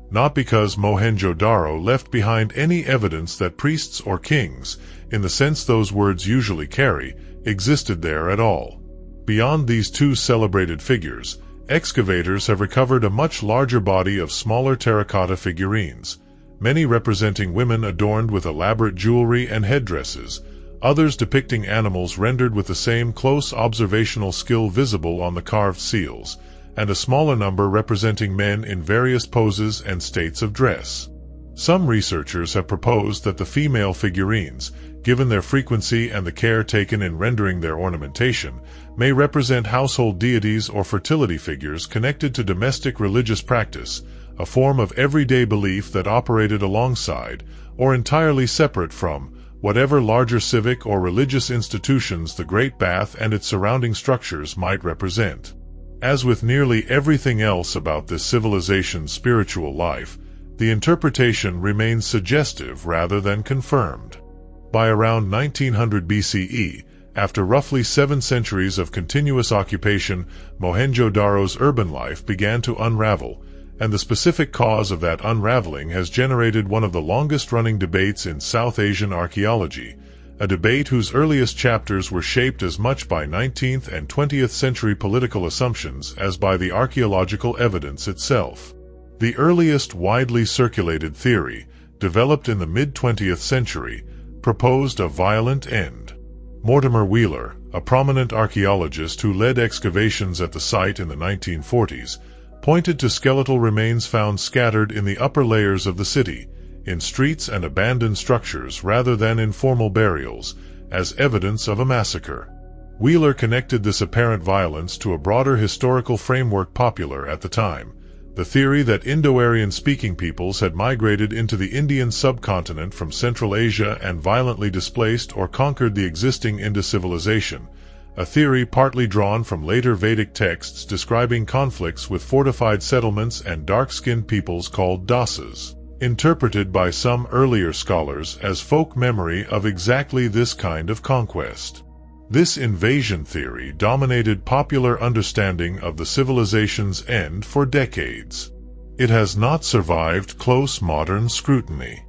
not because Mohenjo Daro left behind any evidence that priests or kings, in the sense those words usually carry, existed there at all. Beyond these two celebrated figures, excavators have recovered a much larger body of smaller terracotta figurines, many representing women adorned with elaborate jewelry and headdresses, others depicting animals rendered with the same close observational skill visible on the carved seals, and a smaller number representing men in various poses and states of dress. Some researchers have proposed that the female figurines, given their frequency and the care taken in rendering their ornamentation, may represent household deities or fertility figures connected to domestic religious practice, a form of everyday belief that operated alongside, or entirely separate from, whatever larger civic or religious institutions the Great Bath and its surrounding structures might represent. As with nearly everything else about this civilization's spiritual life, the interpretation remains suggestive rather than confirmed. By around 1900 BCE, after roughly 7 centuries of continuous occupation, Mohenjo Daro's urban life began to unravel, and the specific cause of that unraveling has generated one of the longest-running debates in South Asian archaeology, a debate whose earliest chapters were shaped as much by 19th and 20th century political assumptions as by the archaeological evidence itself. The earliest widely circulated theory, developed in the mid-20th century, proposed a violent end. Mortimer Wheeler, a prominent archaeologist who led excavations at the site in the 1940s, pointed to skeletal remains found scattered in the upper layers of the city, in streets and abandoned structures rather than in formal burials, as evidence of a massacre. Wheeler connected this apparent violence to a broader historical framework popular at the time, the theory that Indo-Aryan-speaking peoples had migrated into the Indian subcontinent from Central Asia and violently displaced or conquered the existing Indus civilization, a theory partly drawn from later Vedic texts describing conflicts with fortified settlements and dark-skinned peoples called dasas, interpreted by some earlier scholars as folk memory of exactly this kind of conquest. This invasion theory dominated popular understanding of the civilization's end for decades. It has not survived close modern scrutiny.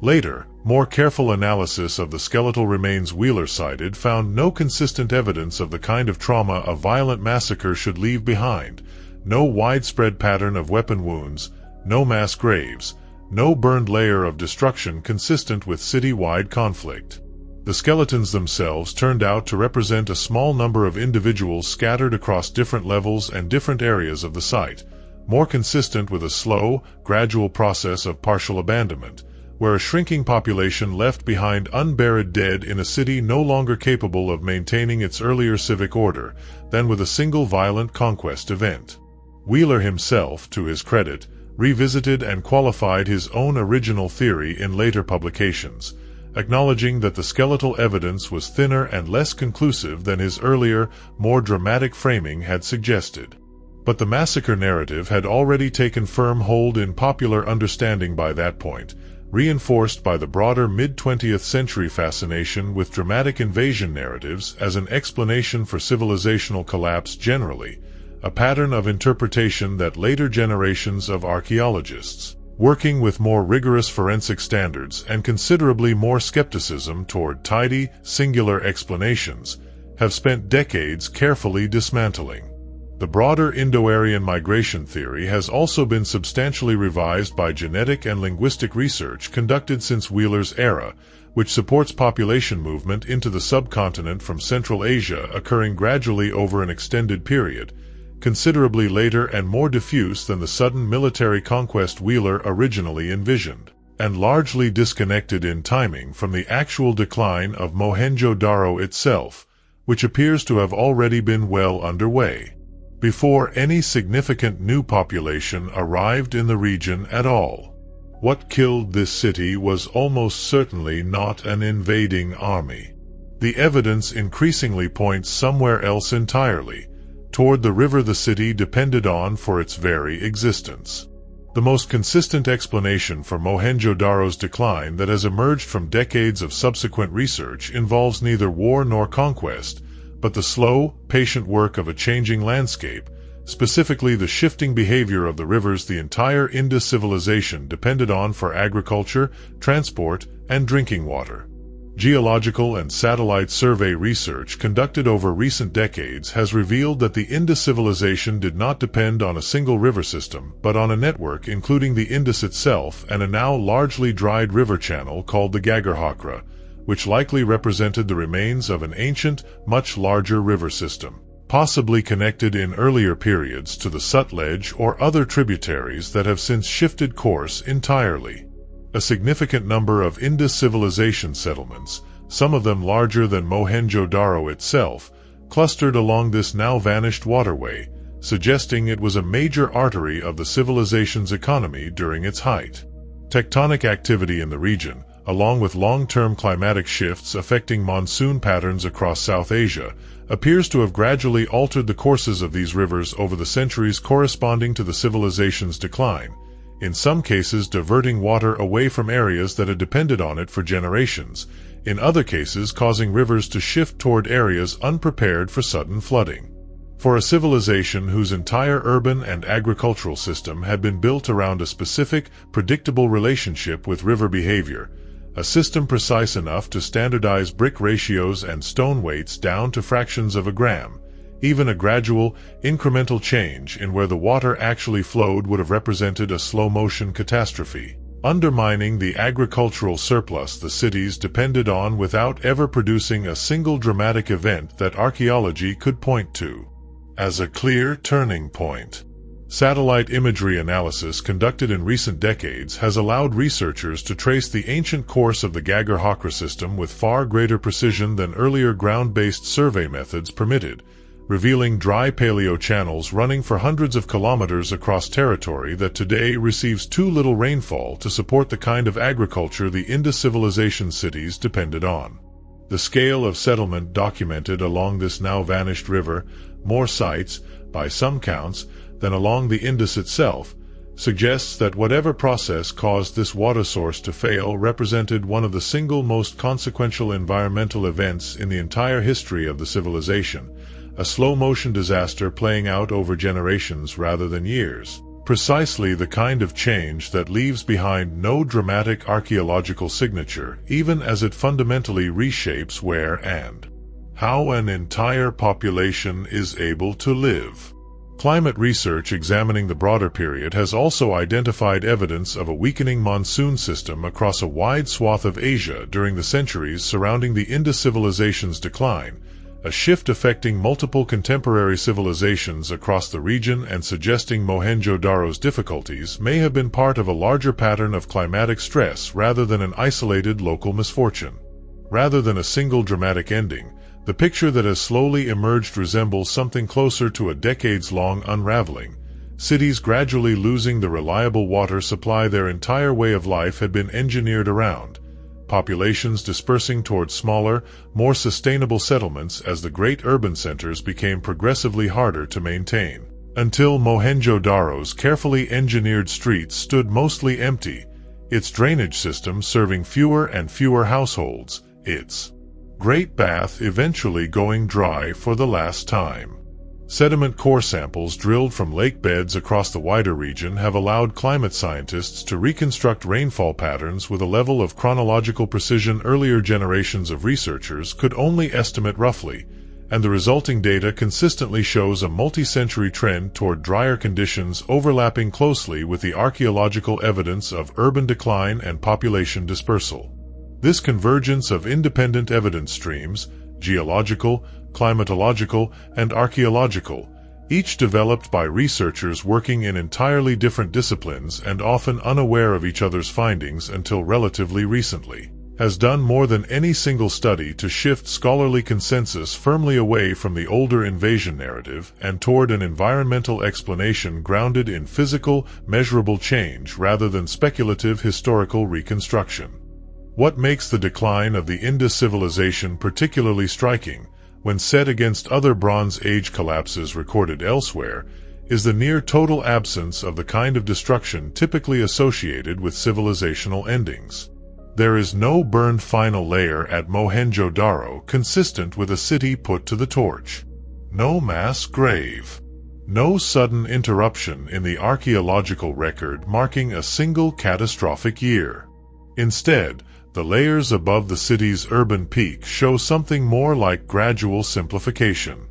Later, more careful analysis of the skeletal remains Wheeler cited found no consistent evidence of the kind of trauma a violent massacre should leave behind, no widespread pattern of weapon wounds, no mass graves, no burned layer of destruction consistent with city-wide conflict. The skeletons themselves turned out to represent a small number of individuals scattered across different levels and different areas of the site, more consistent with a slow, gradual process of partial abandonment, where a shrinking population left behind unburied dead in a city no longer capable of maintaining its earlier civic order, than with a single violent conquest event. Wheeler himself, to his credit, revisited and qualified his own original theory in later publications, acknowledging that the skeletal evidence was thinner and less conclusive than his earlier, more dramatic framing had suggested. But the massacre narrative had already taken firm hold in popular understanding by that point, reinforced by the broader mid-20th century fascination with dramatic invasion narratives as an explanation for civilizational collapse generally, a pattern of interpretation that later generations of archaeologists, working with more rigorous forensic standards and considerably more skepticism toward tidy, singular explanations, have spent decades carefully dismantling. The broader Indo-Aryan migration theory has also been substantially revised by genetic and linguistic research conducted since Wheeler's era, which supports population movement into the subcontinent from Central Asia occurring gradually over an extended period, considerably later and more diffuse than the sudden military conquest Wheeler originally envisioned, and largely disconnected in timing from the actual decline of Mohenjo-Daro itself, which appears to have already been well underway, before any significant new population arrived in the region at all. What killed this city was almost certainly not an invading army. The evidence increasingly points somewhere else entirely, toward the river the city depended on for its very existence. The most consistent explanation for Mohenjo-Daro's decline that has emerged from decades of subsequent research involves neither war nor conquest, but the slow, patient work of a changing landscape, specifically the shifting behavior of the rivers the entire Indus civilization depended on for agriculture, transport, and drinking water. Geological and satellite survey research conducted over recent decades has revealed that the Indus civilization did not depend on a single river system, but on a network including the Indus itself and a now largely dried river channel called the Gagarhakra, which likely represented the remains of an ancient, much larger river system, possibly connected in earlier periods to the Sutlej or other tributaries that have since shifted course entirely. A significant number of Indus civilization settlements, some of them larger than Mohenjo-Daro itself, clustered along this now vanished waterway, suggesting it was a major artery of the civilization's economy during its height. Tectonic activity in the region, along with long-term climatic shifts affecting monsoon patterns across South Asia, appears to have gradually altered the courses of these rivers over the centuries corresponding to the civilization's decline, in some cases diverting water away from areas that had depended on it for generations, in other cases causing rivers to shift toward areas unprepared for sudden flooding. For a civilization whose entire urban and agricultural system had been built around a specific, predictable relationship with river behavior, a system precise enough to standardize brick ratios and stone weights down to fractions of a gram, even a gradual, incremental change in where the water actually flowed would have represented a slow-motion catastrophe, undermining the agricultural surplus the cities depended on without ever producing a single dramatic event that archaeology could point to as a clear turning point. Satellite imagery analysis conducted in recent decades has allowed researchers to trace the ancient course of the Gagger-Hocra system with far greater precision than earlier ground-based survey methods permitted, revealing dry paleo channels running for hundreds of kilometers across territory that today receives too little rainfall to support the kind of agriculture the Indus civilization cities depended on. The scale of settlement documented along this now-vanished river, more sites, by some counts, than along the Indus itself, suggests that whatever process caused this water source to fail represented one of the single most consequential environmental events in the entire history of the civilization, a slow-motion disaster playing out over generations rather than years. Precisely the kind of change that leaves behind no dramatic archaeological signature, even as it fundamentally reshapes where and how an entire population is able to live. Climate research examining the broader period has also identified evidence of a weakening monsoon system across a wide swath of Asia during the centuries surrounding the Indus civilization's decline, a shift affecting multiple contemporary civilizations across the region and suggesting Mohenjo-Daro's difficulties may have been part of a larger pattern of climatic stress rather than an isolated local misfortune. Rather than a single dramatic ending, the picture that has slowly emerged resembles something closer to a decades-long unraveling. Cities gradually losing the reliable water supply their entire way of life had been engineered around, populations dispersing towards smaller, more sustainable settlements as the great urban centers became progressively harder to maintain, until Mohenjo-Daro's carefully engineered streets stood mostly empty, its drainage system serving fewer and fewer households, its great bath eventually going dry for the last time. Sediment core samples drilled from lake beds across the wider region have allowed climate scientists to reconstruct rainfall patterns with a level of chronological precision earlier generations of researchers could only estimate roughly, and the resulting data consistently shows a multi-century trend toward drier conditions overlapping closely with the archaeological evidence of urban decline and population dispersal. This convergence of independent evidence streams, geological, climatological, and archaeological, each developed by researchers working in entirely different disciplines and often unaware of each other's findings until relatively recently, has done more than any single study to shift scholarly consensus firmly away from the older invasion narrative and toward an environmental explanation grounded in physical, measurable change rather than speculative historical reconstruction. What makes the decline of the Indus civilization particularly striking, when set against other Bronze Age collapses recorded elsewhere, is the near-total absence of the kind of destruction typically associated with civilizational endings. There is no burned final layer at Mohenjo-Daro consistent with a city put to the torch. No mass grave. No sudden interruption in the archaeological record marking a single catastrophic year. Instead, the layers above the city's urban peak show something more like gradual simplification.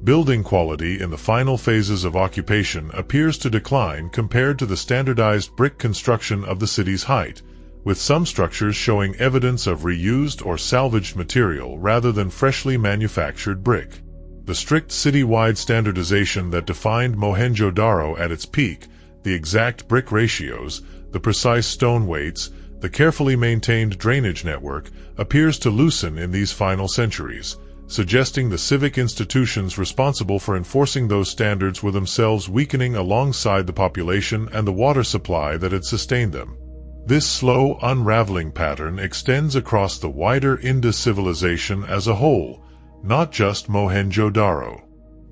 Building quality in the final phases of occupation appears to decline compared to the standardized brick construction of the city's height, with some structures showing evidence of reused or salvaged material rather than freshly manufactured brick. The strict city-wide standardization that defined Mohenjo-Daro at its peak, the exact brick ratios, the precise stone weights, the carefully maintained drainage network, appears to loosen in these final centuries, suggesting the civic institutions responsible for enforcing those standards were themselves weakening alongside the population and the water supply that had sustained them. This slow unraveling pattern extends across the wider Indus civilization as a whole, not just Mohenjo-Daro.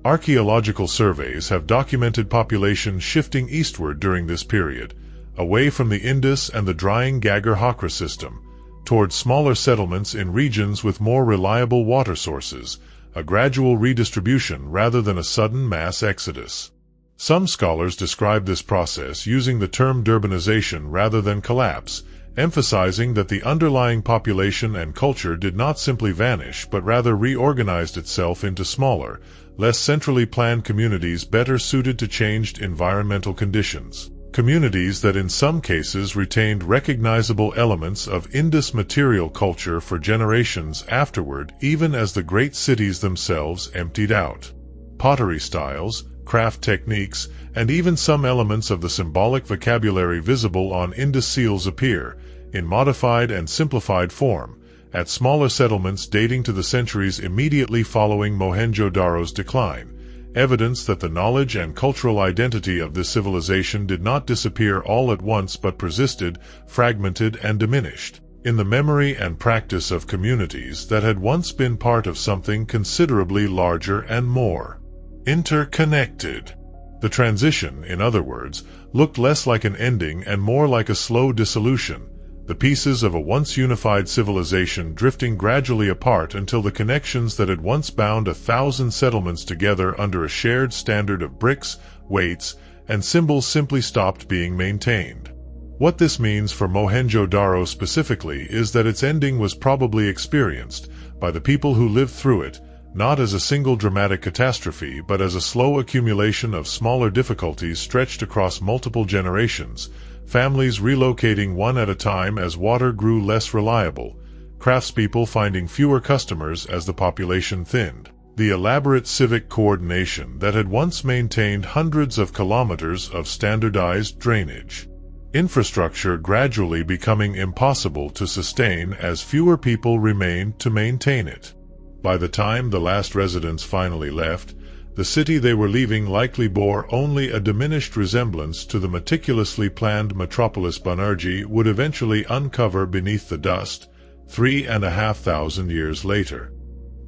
Archaeological surveys have documented population shifting eastward during this period, away from the Indus and the drying Gagger-Hocra system, toward smaller settlements in regions with more reliable water sources, a gradual redistribution rather than a sudden mass exodus. Some scholars describe this process using the term urbanization rather than collapse, emphasizing that the underlying population and culture did not simply vanish but rather reorganized itself into smaller, less centrally planned communities better suited to changed environmental conditions. Communities that in some cases retained recognizable elements of Indus material culture for generations afterward, even as the great cities themselves emptied out. Pottery styles, craft techniques, and even some elements of the symbolic vocabulary visible on Indus seals appear, in modified and simplified form, at smaller settlements dating to the centuries immediately following Mohenjo-Daro's decline, evidence that the knowledge and cultural identity of this civilization did not disappear all at once but persisted, fragmented, and diminished, in the memory and practice of communities that had once been part of something considerably larger and more interconnected. The transition, in other words, looked less like an ending and more like a slow dissolution, the pieces of a once unified civilization drifting gradually apart until the connections that had once bound 1,000 settlements together under a shared standard of bricks, weights, and symbols simply stopped being maintained. What this means for Mohenjo-Daro specifically is that its ending was probably experienced, by the people who lived through it, not as a single dramatic catastrophe but as a slow accumulation of smaller difficulties stretched across multiple generations, families relocating one at a time as water grew less reliable, craftspeople finding fewer customers as the population thinned. The elaborate civic coordination that had once maintained hundreds of kilometers of standardized drainage infrastructure gradually becoming impossible to sustain as fewer people remained to maintain it. By the time the last residents finally left, the city they were leaving likely bore only a diminished resemblance to the meticulously planned metropolis Banerjee would eventually uncover beneath the dust, 3,500 years later.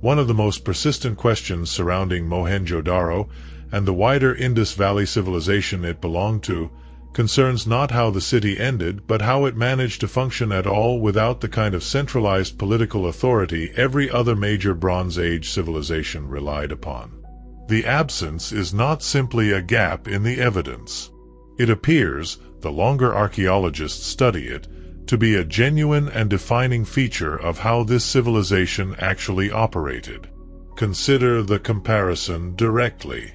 One of the most persistent questions surrounding Mohenjo-Daro and the wider Indus Valley civilization it belonged to concerns not how the city ended but how it managed to function at all without the kind of centralized political authority every other major Bronze Age civilization relied upon. The absence is not simply a gap in the evidence. It appears, the longer archaeologists study it, to be a genuine and defining feature of how this civilization actually operated. Consider the comparison directly.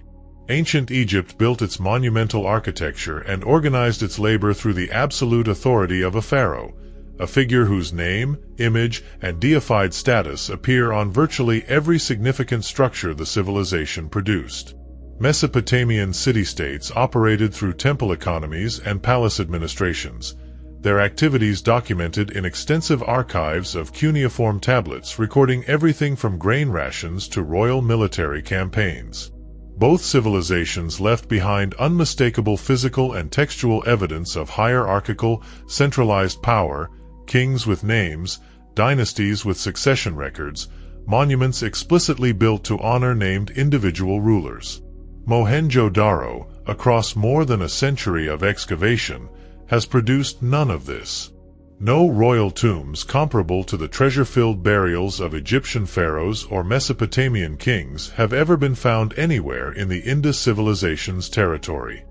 Ancient Egypt built its monumental architecture and organized its labor through the absolute authority of a pharaoh, a figure whose name, image, and deified status appear on virtually every significant structure the civilization produced. Mesopotamian city-states operated through temple economies and palace administrations, their activities documented in extensive archives of cuneiform tablets recording everything from grain rations to royal military campaigns. Both civilizations left behind unmistakable physical and textual evidence of hierarchical, centralized power, kings with names, dynasties with succession records, monuments explicitly built to honor named individual rulers. Mohenjo-Daro, across more than a century of excavation, has produced none of this. No royal tombs comparable to the treasure-filled burials of Egyptian pharaohs or Mesopotamian kings have ever been found anywhere in the Indus civilization's territory.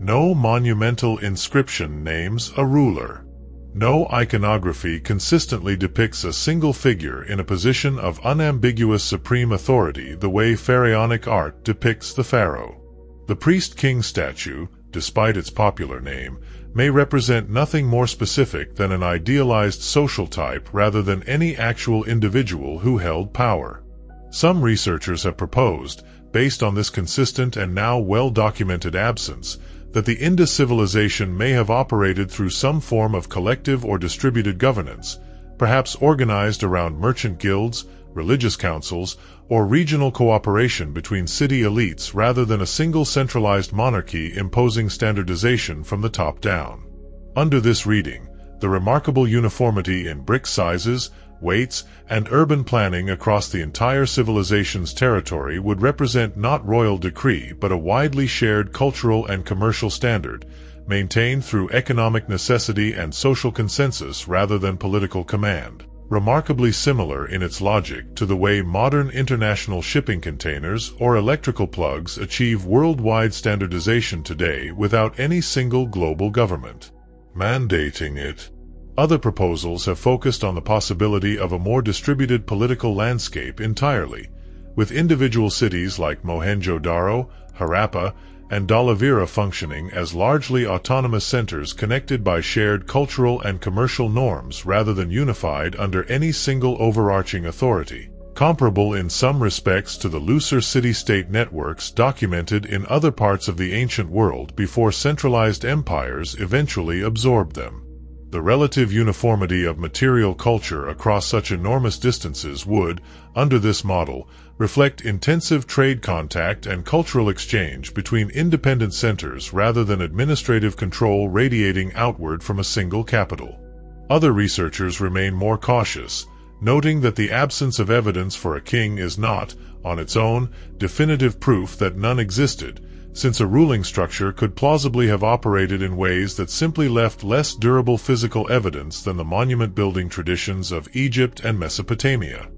No monumental inscription names a ruler. No iconography consistently depicts a single figure in a position of unambiguous supreme authority the way pharaonic art depicts the pharaoh. The priest-king statue, despite its popular name, may represent nothing more specific than an idealized social type rather than any actual individual who held power. Some researchers have proposed, based on this consistent and now well-documented absence, that the Indus civilization may have operated through some form of collective or distributed governance, perhaps organized around merchant guilds, religious councils, or regional cooperation between city elites rather than a single centralized monarchy imposing standardization from the top down. Under this reading, the remarkable uniformity in brick sizes, weights, and urban planning across the entire civilization's territory would represent not royal decree but a widely shared cultural and commercial standard, maintained through economic necessity and social consensus rather than political command. remarkably similar in its logic to the way modern international shipping containers or electrical plugs achieve worldwide standardization today without any single global government mandating it. Other proposals have focused on the possibility of a more distributed political landscape entirely, with individual cities like Mohenjo-Daro, Harappa, and Dhalavira functioning as largely autonomous centers connected by shared cultural and commercial norms rather than unified under any single overarching authority, comparable in some respects to the looser city-state networks documented in other parts of the ancient world before centralized empires eventually absorbed them. The relative uniformity of material culture across such enormous distances would, under this model, reflect intensive trade contact and cultural exchange between independent centers rather than administrative control radiating outward from a single capital. Other researchers remain more cautious, noting that the absence of evidence for a king is not, on its own, definitive proof that none existed, since a ruling structure could plausibly have operated in ways that simply left less durable physical evidence than the monument-building traditions of Egypt and Mesopotamia.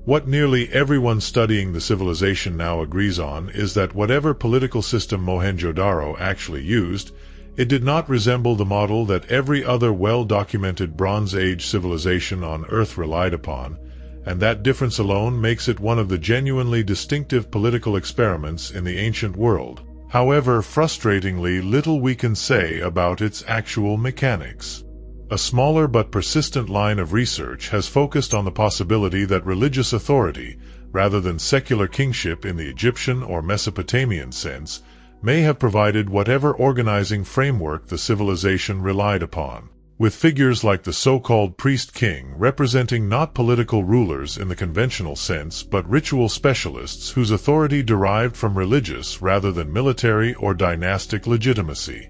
What nearly everyone studying the civilization now agrees on is that whatever political system Mohenjo-Daro actually used, it did not resemble the model that every other well-documented Bronze Age civilization on Earth relied upon, and that difference alone makes it one of the genuinely distinctive political experiments in the ancient world. However, frustratingly little we can say about its actual mechanics. A smaller but persistent line of research has focused on the possibility that religious authority, rather than secular kingship in the Egyptian or Mesopotamian sense, may have provided whatever organizing framework the civilization relied upon, with figures like the so-called priest-king representing not political rulers in the conventional sense but ritual specialists whose authority derived from religious rather than military or dynastic legitimacy.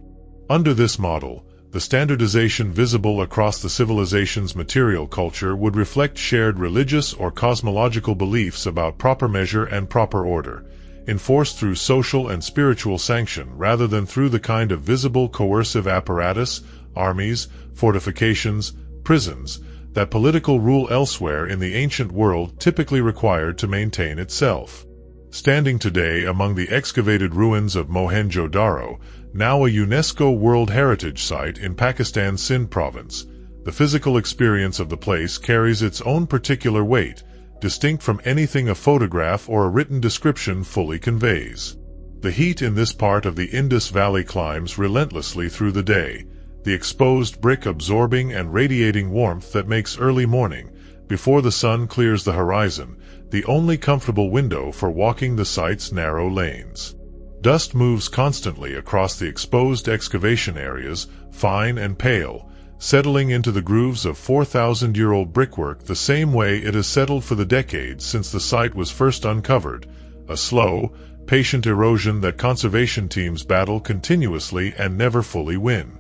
Under this model, the standardization visible across the civilization's material culture would reflect shared religious or cosmological beliefs about proper measure and proper order, enforced through social and spiritual sanction rather than through the kind of visible coercive apparatus, armies, fortifications, prisons, that political rule elsewhere in the ancient world typically required to maintain itself. Standing today among the excavated ruins of Mohenjo-Daro, now a UNESCO World Heritage Site in Pakistan's Sindh province, the physical experience of the place carries its own particular weight, distinct from anything a photograph or a written description fully conveys. The heat in this part of the Indus Valley climbs relentlessly through the day, the exposed brick absorbing and radiating warmth that makes early morning, before the sun clears the horizon, the only comfortable window for walking the site's narrow lanes. Dust moves constantly across the exposed excavation areas, fine and pale, settling into the grooves of 4,000-year-old brickwork the same way it has settled for the decades since the site was first uncovered, a slow, patient erosion that conservation teams battle continuously and never fully win.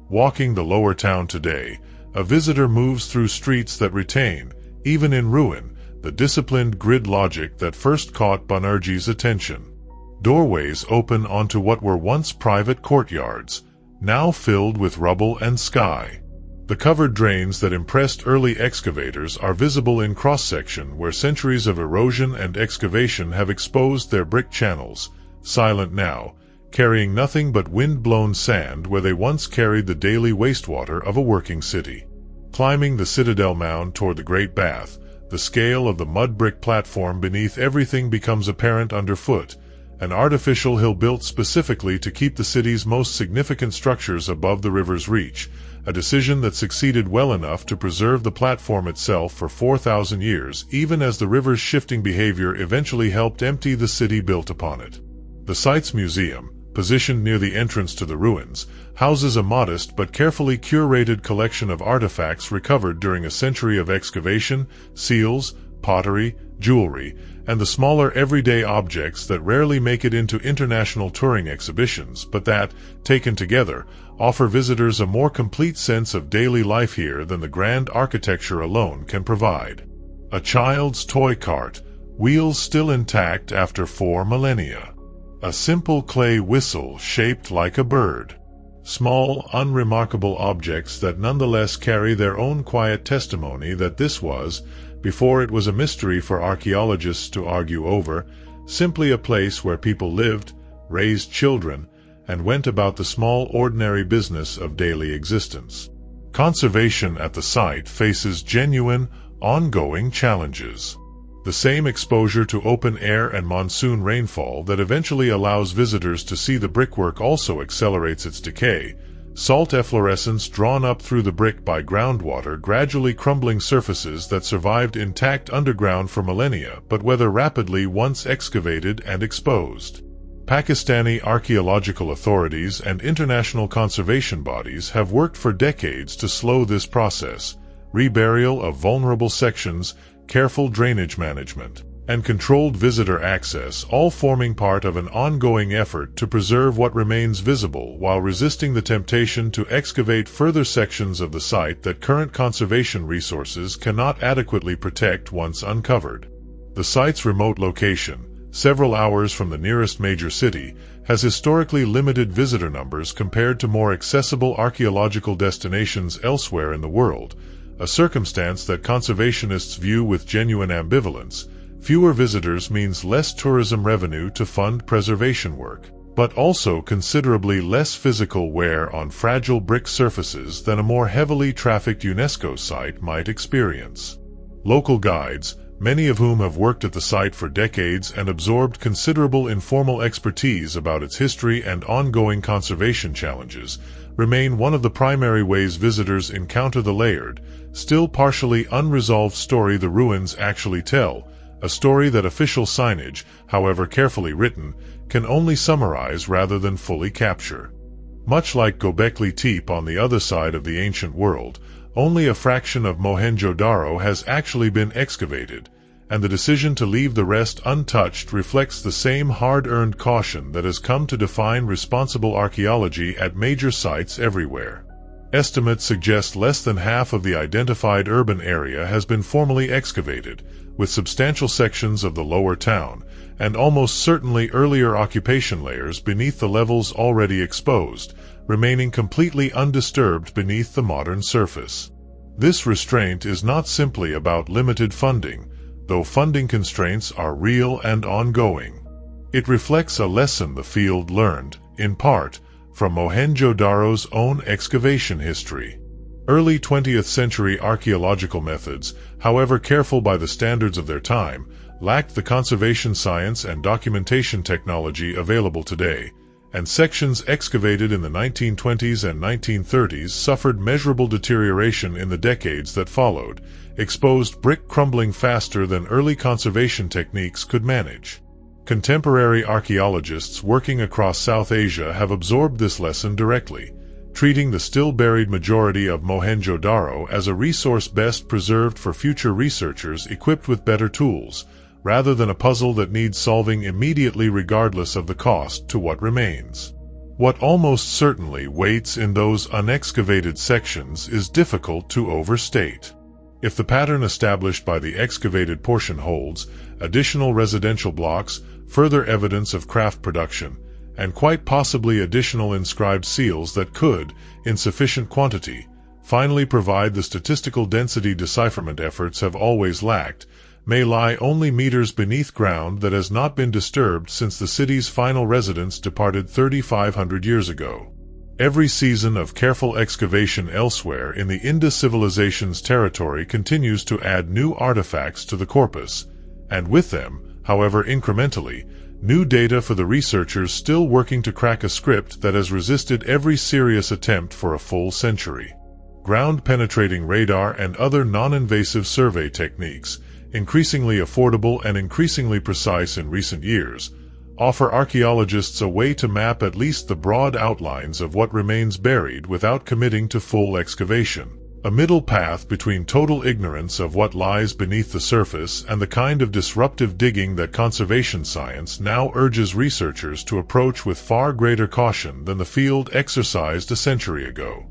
Walking the lower town today, a visitor moves through streets that retain, even in ruin, the disciplined grid logic that first caught Banerjee's attention. Doorways open onto what were once private courtyards, now filled with rubble and sky. The covered drains that impressed early excavators are visible in cross-section where centuries of erosion and excavation have exposed their brick channels, silent now, carrying nothing but wind-blown sand where they once carried the daily wastewater of a working city. Climbing the citadel mound toward the Great Bath, the scale of the mud brick platform beneath everything becomes apparent underfoot, an artificial hill built specifically to keep the city's most significant structures above the river's reach, a decision that succeeded well enough to preserve the platform itself for 4,000 years, even as the river's shifting behavior eventually helped empty the city built upon it. The site's museum, positioned near the entrance to the ruins, houses a modest but carefully curated collection of artifacts recovered during a century of excavation, seals, pottery, jewelry, and the smaller everyday objects that rarely make it into international touring exhibitions but that, taken together, offer visitors a more complete sense of daily life here than the grand architecture alone can provide. A child's toy cart, wheels still intact after 4 millennia. A simple clay whistle shaped like a bird. Small, unremarkable objects that nonetheless carry their own quiet testimony that this was, before it was a mystery for archaeologists to argue over, simply a place where people lived, raised children, and went about the small ordinary business of daily existence. Conservation at the site faces genuine, ongoing challenges. The same exposure to open air and monsoon rainfall that eventually allows visitors to see the brickwork also accelerates its decay. Salt efflorescence drawn up through the brick by groundwater, gradually crumbling surfaces that survived intact underground for millennia but weather rapidly once excavated and exposed. Pakistani archaeological authorities and international conservation bodies have worked for decades to slow this process. Reburial of vulnerable sections, careful drainage management, and controlled visitor access, all forming part of an ongoing effort to preserve what remains visible while resisting the temptation to excavate further sections of the site that current conservation resources cannot adequately protect once uncovered. The site's remote location, several hours from the nearest major city, has historically limited visitor numbers compared to more accessible archaeological destinations elsewhere in the world, a circumstance that conservationists view with genuine ambivalence. Fewer visitors means less tourism revenue to fund preservation work, but also considerably less physical wear on fragile brick surfaces than a more heavily trafficked UNESCO site might experience. Local guides, many of whom have worked at the site for decades and absorbed considerable informal expertise about its history and ongoing conservation challenges, remain one of the primary ways visitors encounter the layered, still partially unresolved story the ruins actually tell, a story that official signage, however carefully written, can only summarize rather than fully capture. Much like Göbekli Tepe on the other side of the ancient world, only a fraction of Mohenjo Daro has actually been excavated, and the decision to leave the rest untouched reflects the same hard-earned caution that has come to define responsible archaeology at major sites everywhere. Estimates suggest less than half of the identified urban area has been formally excavated, with substantial sections of the lower town, and almost certainly earlier occupation layers beneath the levels already exposed, remaining completely undisturbed beneath the modern surface. This restraint is not simply about limited funding, though funding constraints are real and ongoing. It reflects a lesson the field learned, in part, from Mohenjo-Daro's own excavation history. Early 20th century archaeological methods, however careful by the standards of their time, lacked the conservation science and documentation technology available today, and sections excavated in the 1920s and 1930s suffered measurable deterioration in the decades that followed, exposed brick crumbling faster than early conservation techniques could manage. Contemporary archaeologists working across South Asia have absorbed this lesson directly, treating the still-buried majority of Mohenjo-Daro as a resource best preserved for future researchers equipped with better tools, rather than a puzzle that needs solving immediately regardless of the cost to what remains. What almost certainly waits in those unexcavated sections is difficult to overstate. If the pattern established by the excavated portion holds, additional residential blocks, further evidence of craft production, and quite possibly additional inscribed seals that could, in sufficient quantity, finally provide the statistical density decipherment efforts have always lacked, may lie only meters beneath ground that has not been disturbed since the city's final residents departed 3,500 years ago. Every season of careful excavation elsewhere in the Indus civilization's territory continues to add new artifacts to the corpus, and with them, however incrementally, new data for the researchers still working to crack a script that has resisted every serious attempt for a full century. Ground-penetrating radar and other non-invasive survey techniques, increasingly affordable and increasingly precise in recent years, offer archaeologists a way to map at least the broad outlines of what remains buried without committing to full excavation. A middle path between total ignorance of what lies beneath the surface and the kind of disruptive digging that conservation science now urges researchers to approach with far greater caution than the field exercised a century ago.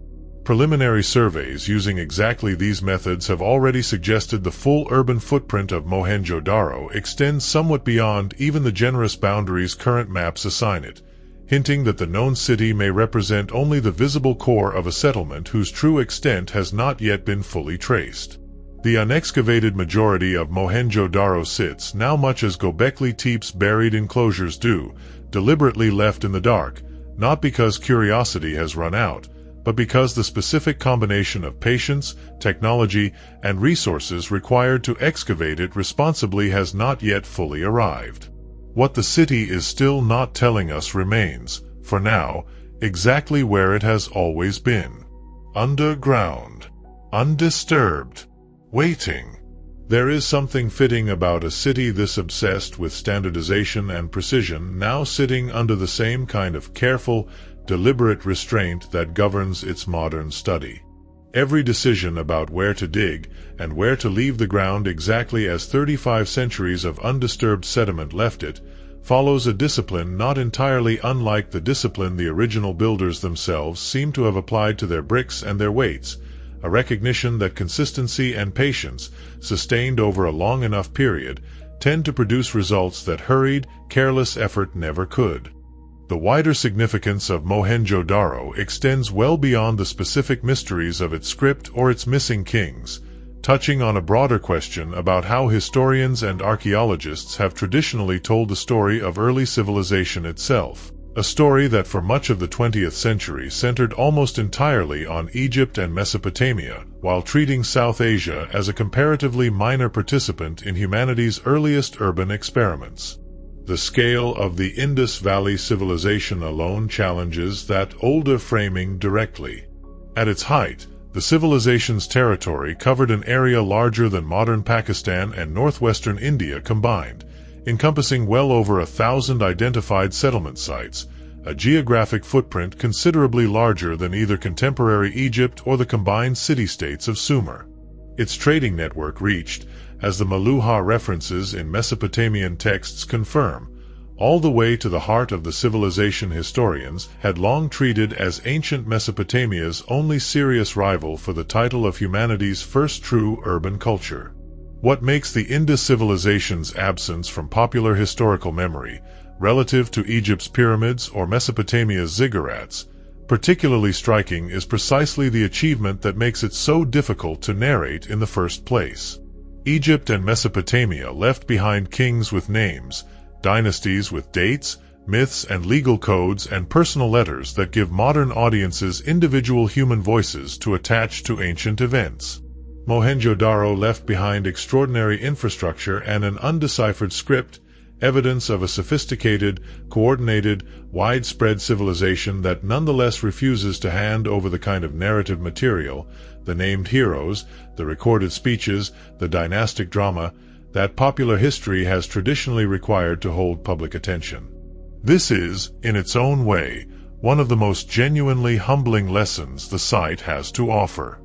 Preliminary surveys using exactly these methods have already suggested the full urban footprint of Mohenjo-Daro extends somewhat beyond even the generous boundaries current maps assign it, hinting that the known city may represent only the visible core of a settlement whose true extent has not yet been fully traced. The unexcavated majority of Mohenjo-Daro sits now much as Göbekli Tepe's buried enclosures do, deliberately left in the dark, not because curiosity has run out, but because the specific combination of patience, technology, and resources required to excavate it responsibly has not yet fully arrived. What the city is still not telling us remains, for now, exactly where it has always been. Underground. Undisturbed. Waiting. There is something fitting about a city this obsessed with standardization and precision now sitting under the same kind of careful, deliberate restraint that governs its modern study. Every decision about where to dig and where to leave the ground exactly as 35 centuries of undisturbed sediment left it, follows a discipline not entirely unlike the discipline the original builders themselves seem to have applied to their bricks and their weights, a recognition that consistency and patience, sustained over a long enough period, tend to produce results that hurried, careless effort never could. The wider significance of Mohenjo-Daro extends well beyond the specific mysteries of its script or its missing kings, touching on a broader question about how historians and archaeologists have traditionally told the story of early civilization itself, a story that for much of the 20th century centered almost entirely on Egypt and Mesopotamia, while treating South Asia as a comparatively minor participant in humanity's earliest urban experiments. The scale of the Indus Valley civilization alone challenges that older framing directly. At its height, the civilization's territory covered an area larger than modern Pakistan and northwestern India combined, encompassing well over 1,000 identified settlement sites, a geographic footprint considerably larger than either contemporary Egypt or the combined city-states of Sumer. Its trading network reached, as the Maluha references in Mesopotamian texts confirm, all the way to the heart of the civilization historians had long treated as ancient Mesopotamia's only serious rival for the title of humanity's first true urban culture. What makes the Indus civilization's absence from popular historical memory, relative to Egypt's pyramids or Mesopotamia's ziggurats, particularly striking is precisely the achievement that makes it so difficult to narrate in the first place. Egypt and Mesopotamia left behind kings with names, dynasties with dates, myths and legal codes and personal letters that give modern audiences individual human voices to attach to ancient events. Mohenjo-Daro left behind extraordinary infrastructure and an undeciphered script, evidence of a sophisticated, coordinated, widespread civilization that nonetheless refuses to hand over the kind of narrative material, the named heroes, the recorded speeches, the dynastic drama, that popular history has traditionally required to hold public attention. This is, in its own way, one of the most genuinely humbling lessons the site has to offer.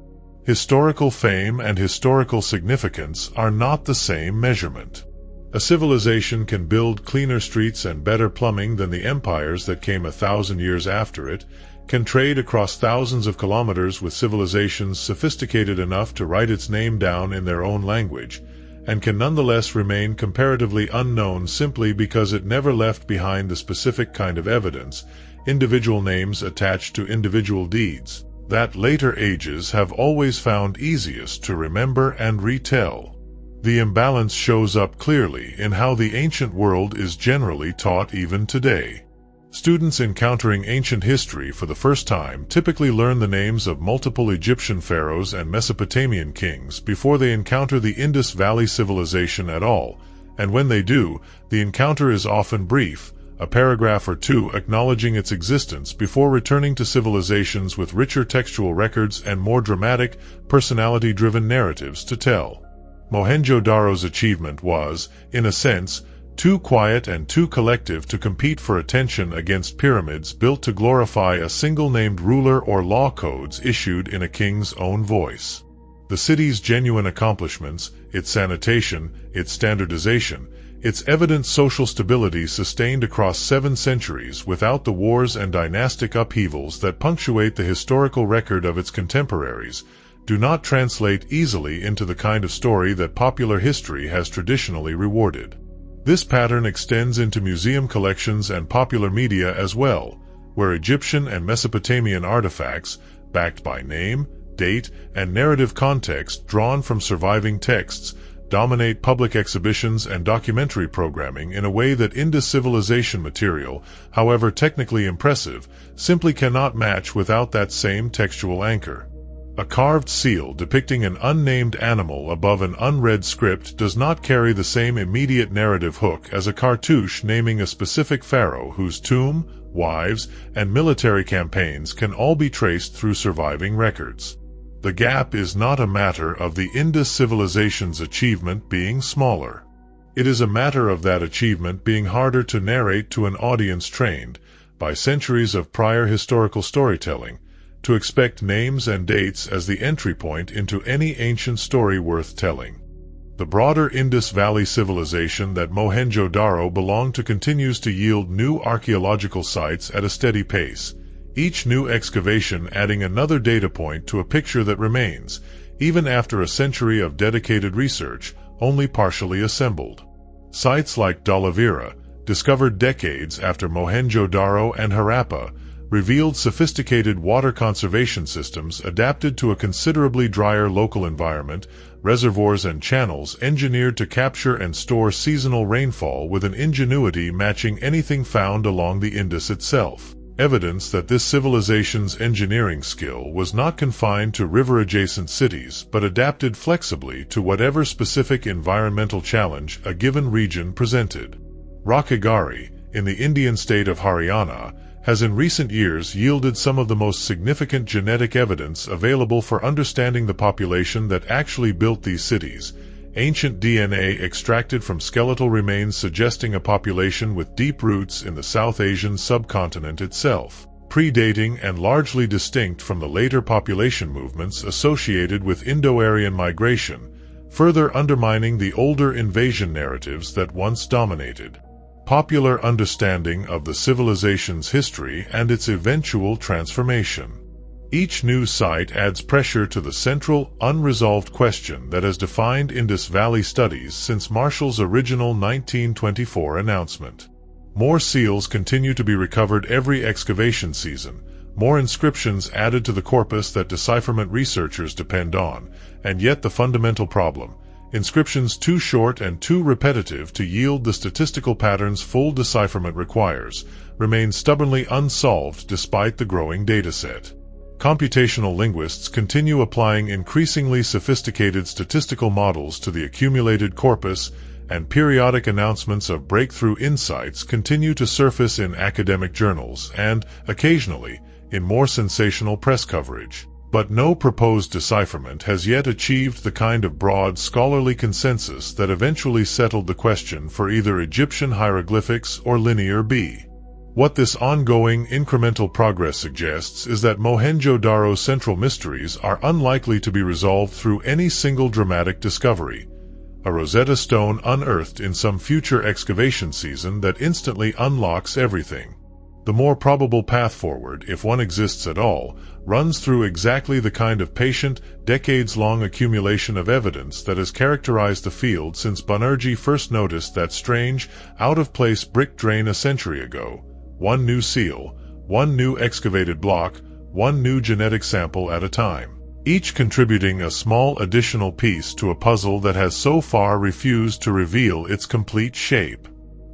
Historical fame and historical significance are not the same measurement. A civilization can build cleaner streets and better plumbing than the empires that came 1,000 years after it, can trade across thousands of kilometers with civilizations sophisticated enough to write its name down in their own language, and can nonetheless remain comparatively unknown simply because it never left behind the specific kind of evidence, individual names attached to individual deeds, that later ages have always found easiest to remember and retell. The imbalance shows up clearly in how the ancient world is generally taught even today. Students encountering ancient history for the first time typically learn the names of multiple Egyptian pharaohs and Mesopotamian kings before they encounter the Indus Valley civilization at all, and when they do, the encounter is often brief, a paragraph or two acknowledging its existence before returning to civilizations with richer textual records and more dramatic, personality-driven narratives to tell. Mohenjo-Daro's achievement was, in a sense, too quiet and too collective to compete for attention against pyramids built to glorify a single-named ruler or law codes issued in a king's own voice. The city's genuine accomplishments, its sanitation, its standardization, its evident social stability sustained across 7 centuries without the wars and dynastic upheavals that punctuate the historical record of its contemporaries, do not translate easily into the kind of story that popular history has traditionally rewarded. This pattern extends into museum collections and popular media as well, where Egyptian and Mesopotamian artifacts, backed by name, date, and narrative context drawn from surviving texts, dominate public exhibitions and documentary programming in a way that Indus civilization material, however technically impressive, simply cannot match without that same textual anchor. A carved seal depicting an unnamed animal above an unread script does not carry the same immediate narrative hook as a cartouche naming a specific pharaoh whose tomb, wives, and military campaigns can all be traced through surviving records. The gap is not a matter of the Indus civilization's achievement being smaller. It is a matter of that achievement being harder to narrate to an audience trained, by centuries of prior historical storytelling, to expect names and dates as the entry point into any ancient story worth telling. The broader Indus Valley civilization that Mohenjo-Daro belonged to continues to yield new archaeological sites at a steady pace, each new excavation adding another data point to a picture that remains, even after a century of dedicated research, only partially assembled. Sites like Dalavira, discovered decades after Mohenjo-Daro and Harappa, revealed sophisticated water conservation systems adapted to a considerably drier local environment, reservoirs and channels engineered to capture and store seasonal rainfall with an ingenuity matching anything found along the Indus itself. Evidence that this civilization's engineering skill was not confined to river-adjacent cities but adapted flexibly to whatever specific environmental challenge a given region presented. Rakhigarhi, in the Indian state of Haryana, has in recent years yielded some of the most significant genetic evidence available for understanding the population that actually built these cities. Ancient DNA extracted from skeletal remains suggesting a population with deep roots in the South Asian subcontinent itself, predating and largely distinct from the later population movements associated with Indo-Aryan migration, further undermining the older invasion narratives that once dominated popular understanding of the civilization's history and its eventual transformation. Each new site adds pressure to the central, unresolved question that has defined Indus Valley studies since Marshall's original 1924 announcement. More seals continue to be recovered every excavation season, more inscriptions added to the corpus that decipherment researchers depend on, and yet the fundamental problem, inscriptions too short and too repetitive to yield the statistical patterns full decipherment requires, remains stubbornly unsolved despite the growing dataset. Computational linguists continue applying increasingly sophisticated statistical models to the accumulated corpus, and periodic announcements of breakthrough insights continue to surface in academic journals and, occasionally, in more sensational press coverage. But no proposed decipherment has yet achieved the kind of broad scholarly consensus that eventually settled the question for either Egyptian hieroglyphics or Linear B. What this ongoing, incremental progress suggests is that Mohenjo-Daro's central mysteries are unlikely to be resolved through any single dramatic discovery, a Rosetta Stone unearthed in some future excavation season that instantly unlocks everything. The more probable path forward, if one exists at all, runs through exactly the kind of patient, decades-long accumulation of evidence that has characterized the field since Banerjee first noticed that strange, out-of-place brick drain a century ago. One new seal, one new excavated block, one new genetic sample at a time, each contributing a small additional piece to a puzzle that has so far refused to reveal its complete shape.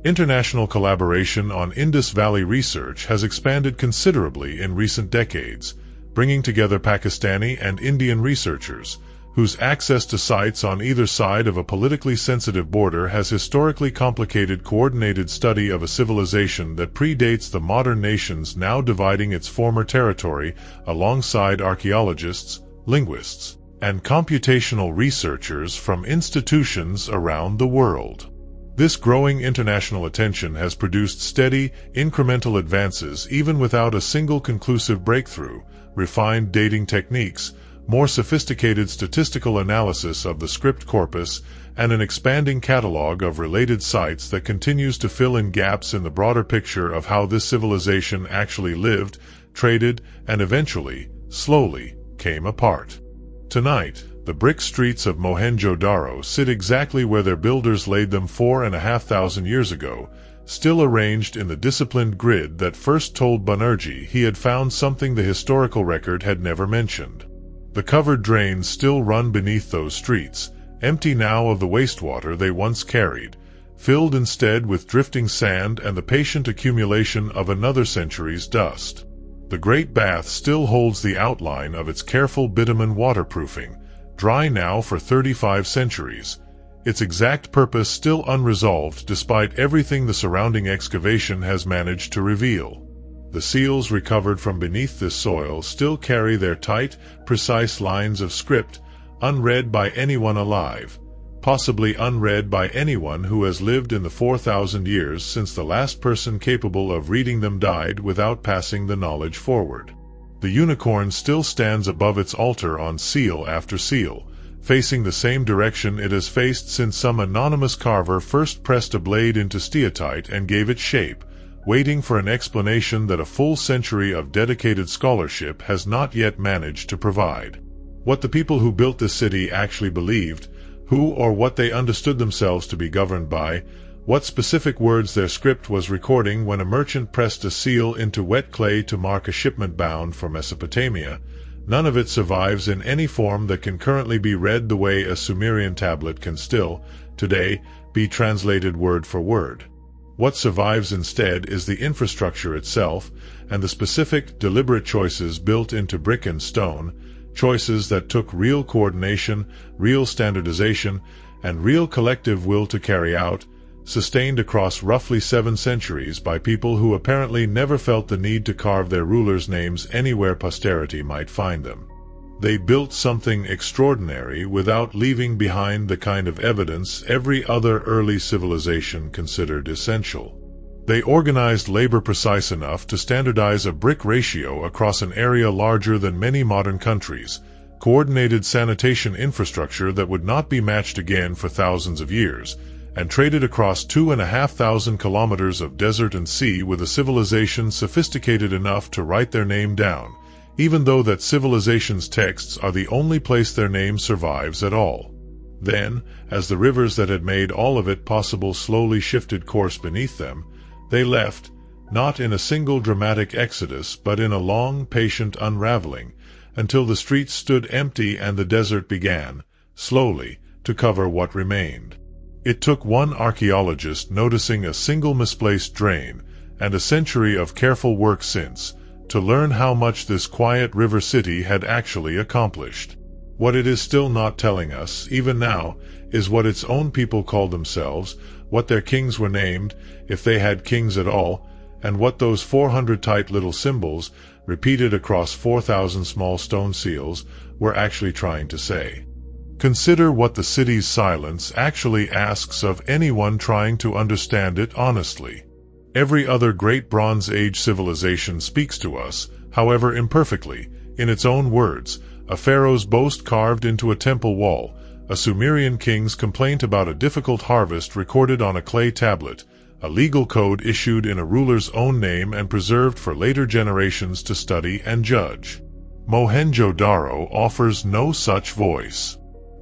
International collaboration on Indus Valley research has expanded considerably in recent decades, bringing together Pakistani and Indian researchers, whose access to sites on either side of a politically sensitive border has historically complicated coordinated study of a civilization that predates the modern nations now dividing its former territory, alongside archaeologists, linguists, and computational researchers from institutions around the world. This growing international attention has produced steady, incremental advances even without a single conclusive breakthrough, refined dating techniques, more sophisticated statistical analysis of the script corpus, and an expanding catalog of related sites that continues to fill in gaps in the broader picture of how this civilization actually lived, traded, and eventually, slowly, came apart. Tonight, The brick streets of Mohenjo-Daro sit exactly where their builders laid them 4,500 years ago, still arranged in the disciplined grid that first told Banerjee he had found something the historical record had never mentioned. The covered drains still run beneath those streets, empty now of the wastewater they once carried, filled instead with drifting sand and the patient accumulation of another century's dust. The Great Bath still holds the outline of its careful bitumen waterproofing, dry now for 35 centuries, its exact purpose still unresolved despite everything the surrounding excavation has managed to reveal. The seals recovered from beneath this soil still carry their tight, precise lines of script, unread by anyone alive, possibly unread by anyone who has lived in the 4,000 years since the last person capable of reading them died without passing the knowledge forward. The unicorn still stands above its altar on seal after seal, facing the same direction it has faced since some anonymous carver first pressed a blade into steatite and gave it shape, waiting for an explanation that a full century of dedicated scholarship has not yet managed to provide. What the people who built this city actually believed, who or what they understood themselves to be governed by, what specific words their script was recording when a merchant pressed a seal into wet clay to mark a shipment bound for Mesopotamia, none of it survives in any form that can currently be read the way a Sumerian tablet can still, today, be translated word for word. What survives instead is the infrastructure itself and the specific, deliberate choices built into brick and stone, choices that took real coordination, real standardization, and real collective will to carry out, sustained across roughly 7 centuries by people who apparently never felt the need to carve their rulers' names anywhere posterity might find them. They built something extraordinary without leaving behind the kind of evidence every other early civilization considered essential. They organized labor precise enough to standardize a brick ratio across an area larger than many modern countries, coordinated sanitation infrastructure that would not be matched again for thousands of years, and traded across 2,500 kilometers of desert and sea with a civilization sophisticated enough to write their name down, even though that civilization's texts are the only place their name survives at all. Then, as the rivers that had made all of it possible slowly shifted course beneath them, they left, not in a single dramatic exodus but in a long, patient unraveling, until the streets stood empty and the desert began, slowly, to cover what remained. It took one archaeologist noticing a single misplaced drain, and a century of careful work since, to learn how much this quiet river city had actually accomplished. What it is still not telling us, even now, is what its own people called themselves, what their kings were named, if they had kings at all, and what those 400 tight little symbols, repeated across 4,000 small stone seals, were actually trying to say. Consider what the city's silence actually asks of anyone trying to understand it honestly. Every other great Bronze Age civilization speaks to us, however imperfectly, in its own words, a pharaoh's boast carved into a temple wall, a Sumerian king's complaint about a difficult harvest recorded on a clay tablet, a legal code issued in a ruler's own name and preserved for later generations to study and judge. Mohenjo-Daro offers no such voice.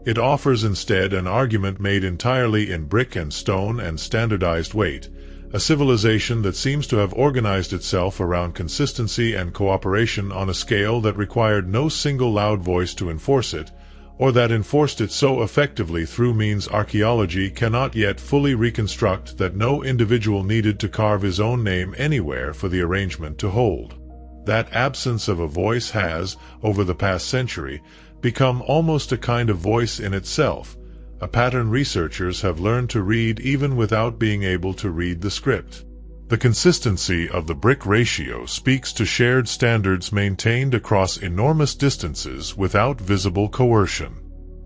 It offers instead an argument made entirely in brick and stone and standardized weight, a civilization that seems to have organized itself around consistency and cooperation on a scale that required no single loud voice to enforce it, or that enforced it so effectively through means archaeology cannot yet fully reconstruct that no individual needed to carve his own name anywhere for the arrangement to hold. That absence of a voice has, over the past century, become almost a kind of voice in itself, a pattern researchers have learned to read even without being able to read the script. The consistency of the brick ratio speaks to shared standards maintained across enormous distances without visible coercion.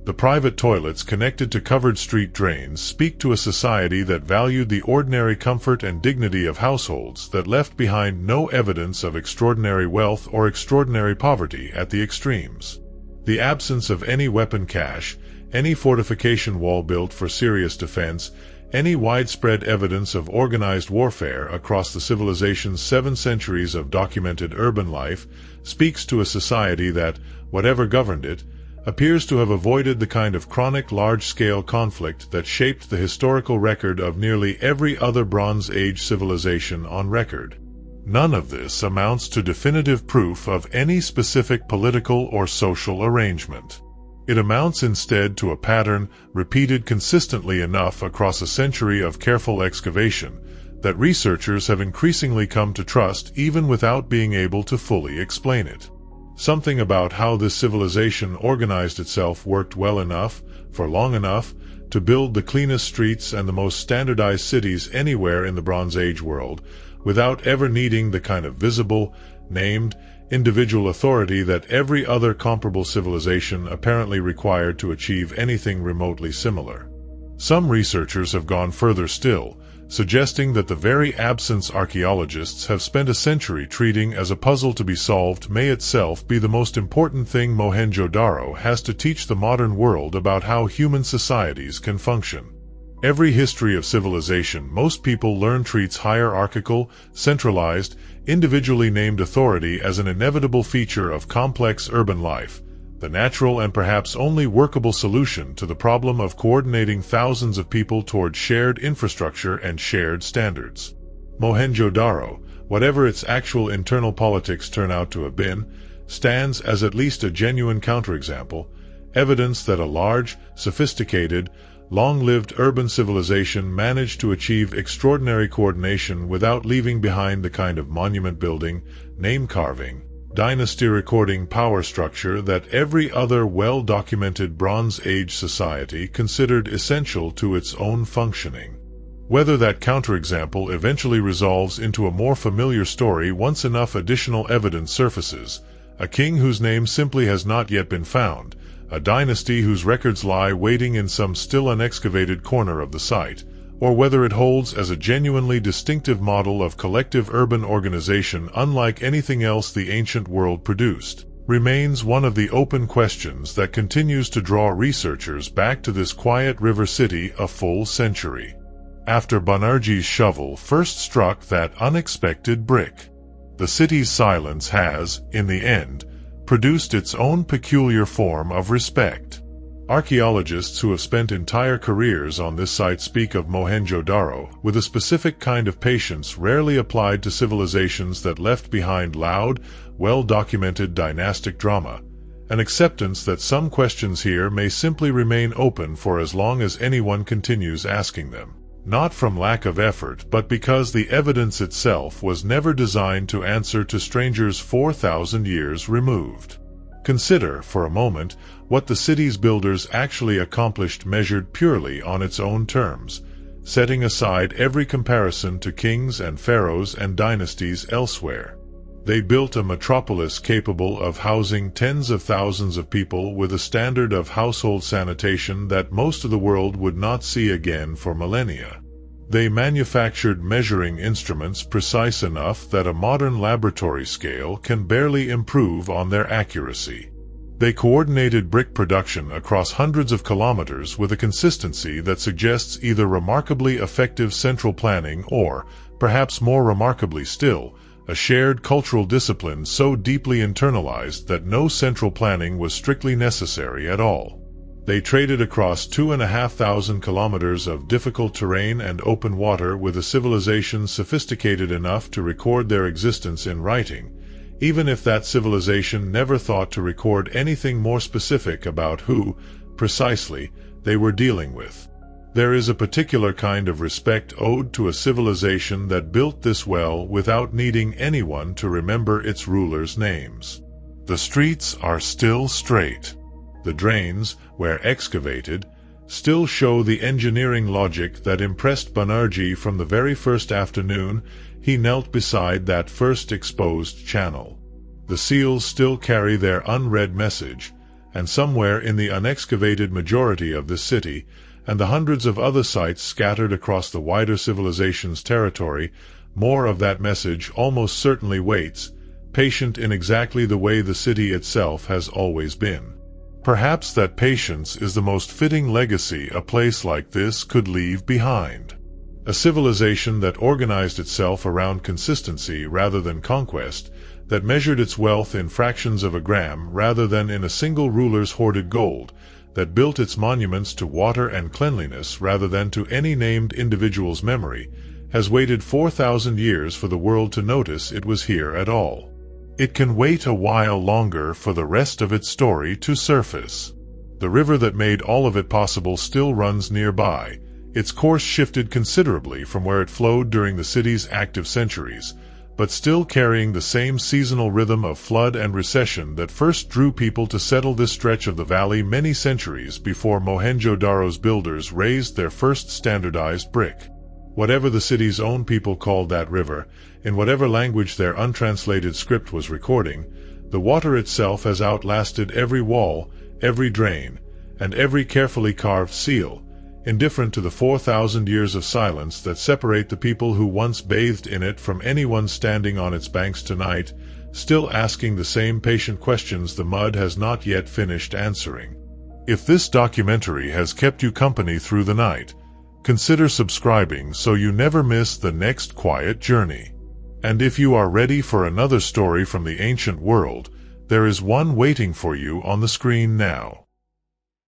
The private toilets connected to covered street drains speak to a society that valued the ordinary comfort and dignity of households that left behind no evidence of extraordinary wealth or extraordinary poverty at the extremes. The absence of any weapon cache, any fortification wall built for serious defense, any widespread evidence of organized warfare across the civilization's 7 centuries of documented urban life speaks to a society that, whatever governed it, appears to have avoided the kind of chronic large-scale conflict that shaped the historical record of nearly every other Bronze Age civilization on record. None of this amounts to definitive proof of any specific political or social arrangement. It amounts instead to a pattern repeated consistently enough across a century of careful excavation that researchers have increasingly come to trust even without being able to fully explain it. Something about how this civilization organized itself worked well enough, for long enough, to build the cleanest streets and the most standardized cities anywhere in the Bronze Age world, without ever needing the kind of visible, named, individual authority that every other comparable civilization apparently required to achieve anything remotely similar. Some researchers have gone further still, suggesting that the very absence archaeologists have spent a century treating as a puzzle to be solved may itself be the most important thing Mohenjo-Daro has to teach the modern world about how human societies can function. Every history of civilization most people learn treats hierarchical, centralized, individually named authority as an inevitable feature of complex urban life, the natural and perhaps only workable solution to the problem of coordinating thousands of people toward shared infrastructure and shared standards. Mohenjo-Daro, whatever its actual internal politics turn out to have been, stands as at least a genuine counterexample, evidence that a large, sophisticated, long-lived urban civilization managed to achieve extraordinary coordination without leaving behind the kind of monument-building, name-carving, dynasty-recording power structure that every other well-documented Bronze Age society considered essential to its own functioning. Whether that counterexample eventually resolves into a more familiar story once enough additional evidence surfaces, a king whose name simply has not yet been found, a dynasty whose records lie waiting in some still unexcavated corner of the site, or whether it holds as a genuinely distinctive model of collective urban organization unlike anything else the ancient world produced, remains one of the open questions that continues to draw researchers back to this quiet river city a full century after Banerjee's shovel first struck that unexpected brick. The city's silence has, in the end, produced its own peculiar form of respect. Archaeologists who have spent entire careers on this site speak of Mohenjo-Daro with a specific kind of patience rarely applied to civilizations that left behind loud, well-documented dynastic drama, an acceptance that some questions here may simply remain open for as long as anyone continues asking them, not from lack of effort but because the evidence itself was never designed to answer to strangers 4,000 years removed. Consider, for a moment, what the city's builders actually accomplished measured purely on its own terms, setting aside every comparison to kings and pharaohs and dynasties elsewhere. They built a metropolis capable of housing tens of thousands of people with a standard of household sanitation that most of the world would not see again for millennia. They manufactured measuring instruments precise enough that a modern laboratory scale can barely improve on their accuracy. They coordinated brick production across hundreds of kilometers with a consistency that suggests either remarkably effective central planning or, perhaps more remarkably still, a shared cultural discipline so deeply internalized that no central planning was strictly necessary at all. They traded across 2,500 kilometers of difficult terrain and open water with a civilization sophisticated enough to record their existence in writing, even if that civilization never thought to record anything more specific about who, precisely, they were dealing with. There is a particular kind of respect owed to a civilization that built this well without needing anyone to remember its rulers' names. The streets are still straight. The drains, where excavated, still show the engineering logic that impressed Banerjee from the very first afternoon he knelt beside that first exposed channel. The seals still carry their unread message, and somewhere in the unexcavated majority of this city, and the hundreds of other sites scattered across the wider civilization's territory, more of that message almost certainly waits, patient in exactly the way the city itself has always been. Perhaps that patience is the most fitting legacy a place like this could leave behind. A civilization that organized itself around consistency rather than conquest, that measured its wealth in fractions of a gram rather than in a single ruler's hoarded gold, that built its monuments to water and cleanliness rather than to any named individual's memory, has waited 4,000 years for the world to notice it was here at all. It can wait a while longer for the rest of its story to surface. The river that made all of it possible still runs nearby, its course shifted considerably from where it flowed during the city's active centuries, but still carrying the same seasonal rhythm of flood and recession that first drew people to settle this stretch of the valley many centuries before Mohenjo-Daro's builders raised their first standardized brick. Whatever the city's own people called that river, in whatever language their untranslated script was recording, the water itself has outlasted every wall, every drain, and every carefully carved seal, indifferent to the 4,000 years of silence that separate the people who once bathed in it from anyone standing on its banks tonight, still asking the same patient questions the mud has not yet finished answering. If this documentary has kept you company through the night, consider subscribing so you never miss the next quiet journey. And if you are ready for another story from the ancient world, there is one waiting for you on the screen now.